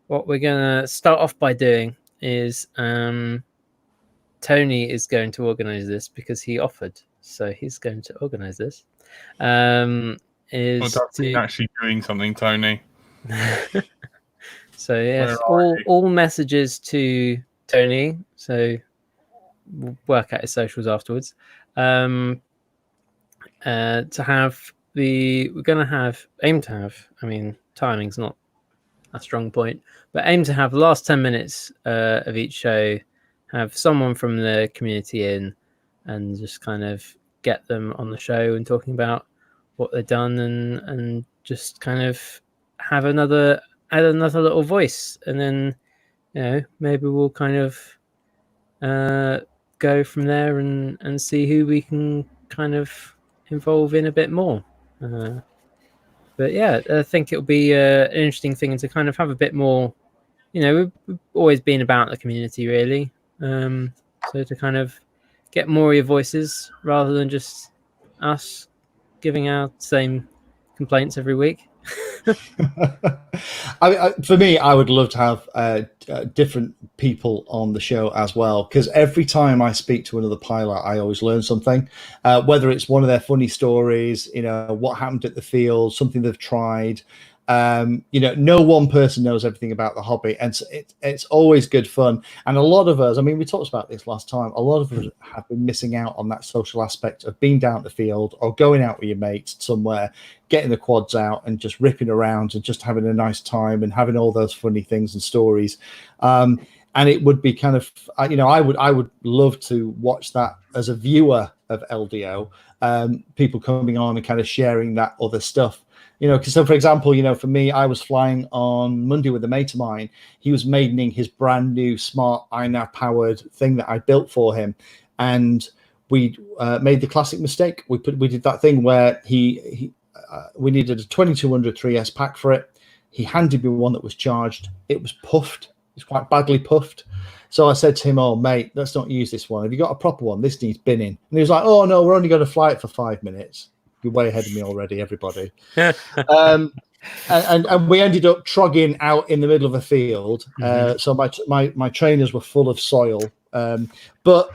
what we're going to start off by doing is Tony is going to organize this because he offered. So he's going to organize this. Actually doing something, Tony. So yes, all messages to Tony. So we'll work out his socials afterwards. To have we're going to aim to have. I mean, timing's not a strong point, but aim to have the last 10 minutes of each show have someone from the community in, and just kind of get them on the show and talking about what they've done, and just kind of add another little voice, and then maybe we'll kind of go from there and see who we can kind of involve in a bit more. But yeah, I think it'll be an interesting thing to kind of have a bit more we've always been about the community, really. So to kind of get more of your voices rather than just us giving our same complaints every week. For me, I would love to have different people on the show as well, because every time I speak to another pilot, I always learn something. Whether it's one of their funny stories, what happened at the field, something they've tried. No one person knows everything about the hobby, and it's always good fun. And a lot of us, I mean, we talked about this last time, a lot of us have been missing out on that social aspect of being down at the field or going out with your mates somewhere, getting the quads out and just ripping around and just having a nice time and having all those funny things and stories. And it would be kind of, I would love to watch that as a viewer of LDO, people coming on and kind of sharing that other stuff. Because so, for example, for me, I was flying on Monday with a mate of mine. He was maidening his brand new smart iNav powered thing that I built for him, and we made the classic mistake. We did that thing where we needed a 2200 3S pack for it. He handed me one that was charged. It was puffed. It's quite badly puffed. So I said to him, "Oh, mate, let's not use this one. Have you got a proper one? This needs binning." And he was like, "Oh no, we're only going to fly it for 5 minutes." You're way ahead of me already, everybody. And we ended up trogging out in the middle of a field. So my trainers were full of soil. But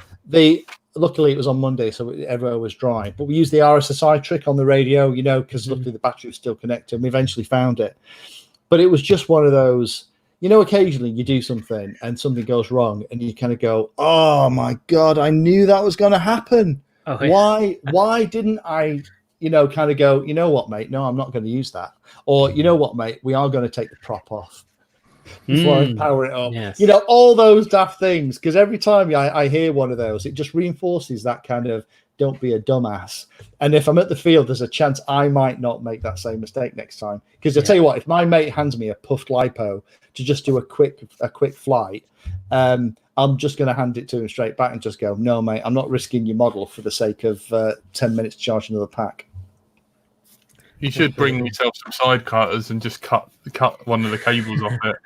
luckily it was on Monday, so everywhere was dry. But we used the RSSI trick on the radio, because luckily the battery was still connected. And we eventually found it. But it was just one of those, occasionally you do something and something goes wrong and you kind of go, "Oh my God, I knew that was going to happen. Oh, yeah. Why didn't I kind of go, what, mate? No, I'm not going to use that. Or, what, mate? We are going to take the prop off before I power it up." Yes. All those daft things. Because every time I hear one of those, it just reinforces that kind of don't be a dumbass. And if I'm at the field, there's a chance I might not make that same mistake next time. Because I tell you what, if my mate hands me a puffed lipo to just do a quick flight, I'm just going to hand it to him straight back and just go, "No, mate, I'm not risking your model for the sake of 10 minutes to charge another pack." You should bring yourself some side cutters and just cut one of the cables off it.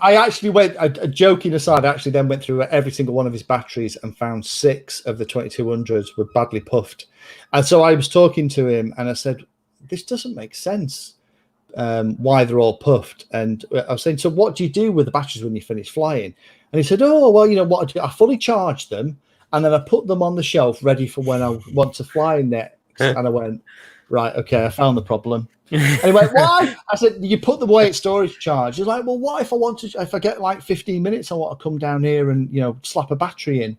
I actually went, joking aside, I actually then went through every single one of his batteries and found 6 of the 2200s were badly puffed. And so I was talking to him and I said, "This doesn't make sense. Why they're all puffed." And I was saying, "So what do you do with the batteries when you finish flying?" And he said, "Oh, well, what I do, I fully charge them and then I put them on the shelf ready for when I want to fly next." And I went, "Right, okay, I found the problem." And he went, "Why?" I said, "You put them away at storage charge." He's like, "Well, what if I get like 15 minutes, I want to come down here and, slap a battery in?"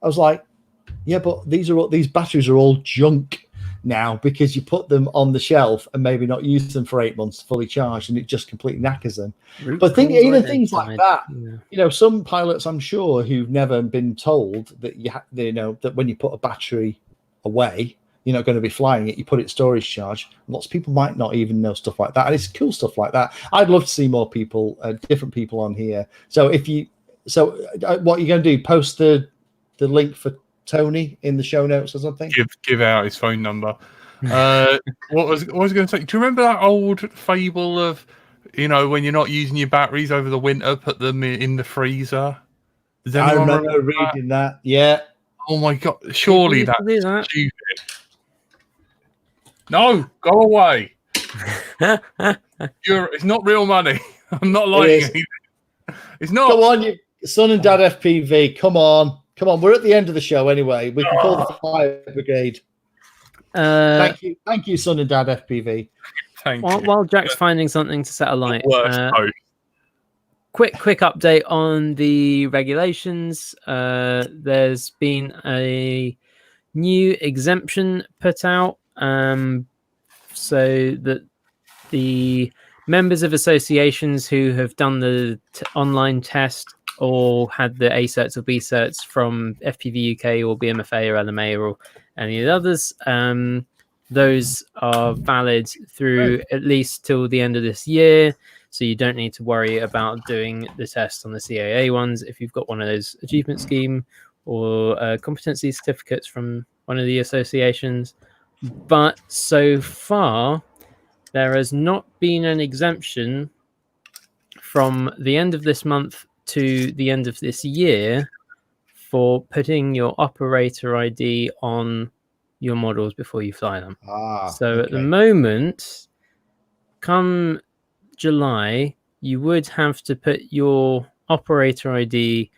I was like, "Yeah, but these batteries are all junk now because you put them on the shelf and maybe not use them for 8 months fully charged, and it just completely knackers them." But even things like that, some pilots, I'm sure, who've never been told that that when you put a battery away, you're not going to be flying it, you put it storage charge. Lots of people might not even know stuff like that, and it's cool stuff like that. I'd love to see more people, different people on here. So what are you going to do? Post the link for Tony in the show notes or something? Give out his phone number. What was I going to say? Do you remember that old fable of, when you're not using your batteries over the winter, put them in the freezer? Does I anyone remember reading that. Yeah. Oh my God! Surely that's stupid. No, go away. It's not real money. I'm not lying. It's not. Come on, you Son and Dad FPV. Come on. We're at the end of the show anyway. We can call the fire brigade. Thank you, Son and Dad FPV. While Jack's finding something to set a light, quick update on the regulations. There's been a new exemption put out, so that the members of associations who have done the online test or had the A certs or B certs from FPV UK or BMFA or LMA or any of the others, those are valid through at least till the end of this year. So you don't need to worry about doing the test on the CAA ones if you've got one of those achievement scheme or competency certificates from one of the associations. But so far, there has not been an exemption from the end of this month to the end of this year for putting your operator ID on your models before you fly them. So at the moment, come July, you would have to put your operator ID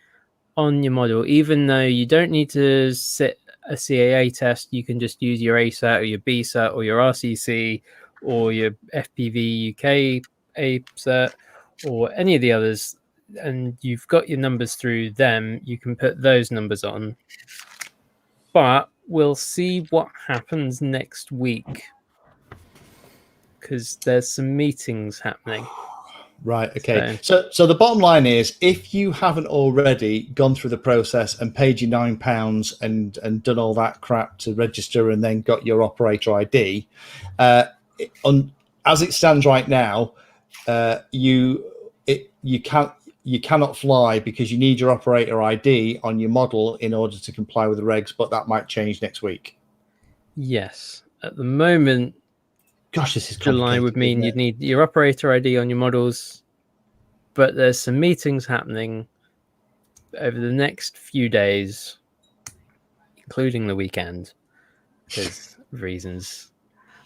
on your model, even though you don't need to sit a CAA test. You can just use your ASAT or your BSAT or your RCC or your FPV UK ASAT or any of the others, and you've got your numbers through them. You can put those numbers on, but we'll see what happens next week because there's some meetings happening. Right. Okay. So the bottom line is, if you haven't already gone through the process and paid your £9 and done all that crap to register and then got your operator ID, as it stands right now, you cannot fly because you need your operator ID on your model in order to comply with the regs. But that might change next week. Yes. At the moment, gosh, this is July would mean you'd need your operator ID on your models, but there's some meetings happening over the next few days, including the weekend, because reasons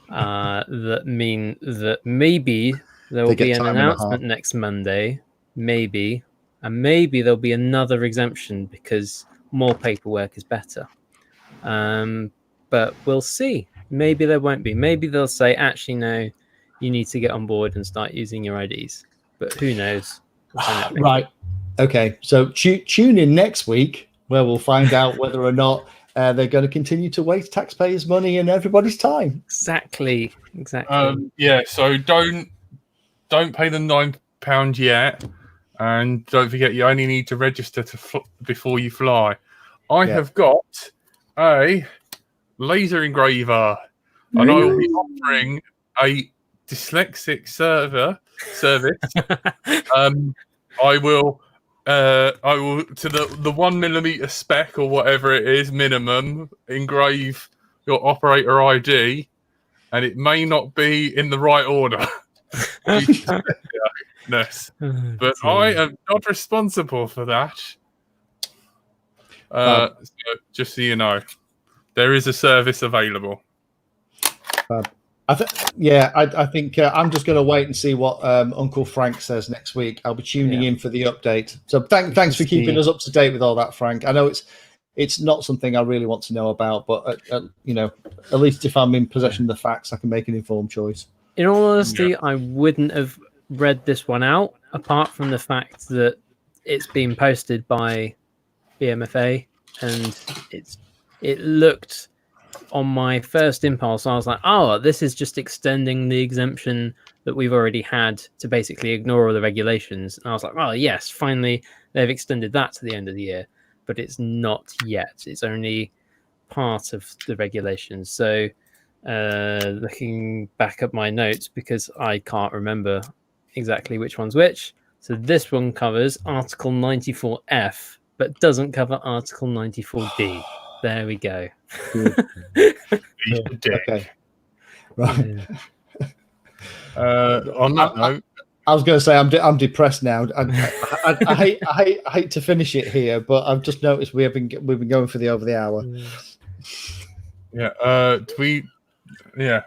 that mean that maybe there will be an announcement next Monday, maybe, and maybe there'll be another exemption because more paperwork is better. But we'll see. Maybe there won't be. Maybe they'll say, actually, no, you need to get on board and start using your IDs. But who knows? Right. Okay. So tune in next week where we'll find out whether or not they're going to continue to waste taxpayers' money and everybody's time. Exactly. So don't pay the £9 yet, and don't forget you only need to register before you fly. I have got a laser engraver, and I will be offering a dyslexic service. I will to the 1 millimeter spec or whatever it is minimum engrave your operator ID, and it may not be in the right order. But I am not responsible for that. So just so you know, there is a service available. I think I'm just going to wait and see what Uncle Frank says next week. I'll be tuning in for the update. So thanks for keeping us up to date with all that, Frank. I know it's not something I really want to know about, but at least if I'm in possession of the facts, I can make an informed choice. In all honesty, I wouldn't have read this one out apart from the fact that it's been posted by BMFA, and it looked, on my first impulse, I was like, oh, this is just extending the exemption that we've already had to basically ignore all the regulations. And I was like, oh, yes, finally they've extended that to the end of the year. But it's not yet. It's only part of the regulations. So looking back at my notes, because I can't remember exactly which one's which. So this one covers Article 94F, but doesn't cover Article 94D. There we go. Okay. Right. On that note, I was going to say I'm depressed now. I hate to finish it here, but I've just noticed we've been going for over the hour.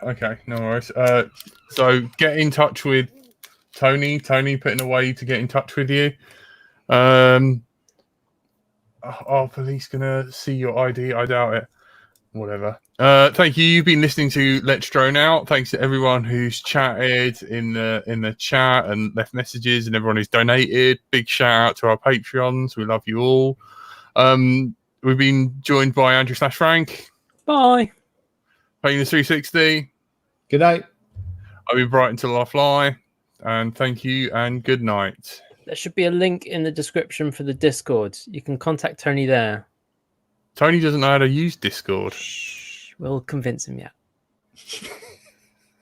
Okay, no worries. So get in touch with Tony. Tony putting a way to get in touch with you. Are police gonna see your ID? I doubt it. Whatever. Thank you. You've been listening to Let's Drone Out. Thanks to everyone who's chatted in the chat and left messages, and everyone who's donated. Big shout out to our Patreons. We love you all. We've been joined by Andrew / Frank. Bye. Playing the 360. Good night. I'll be bright until I fly. And thank you and good night. There should be a link in the description for the Discord. You can contact Tony there. Tony doesn't know how to use Discord. Shh, we'll convince him yet.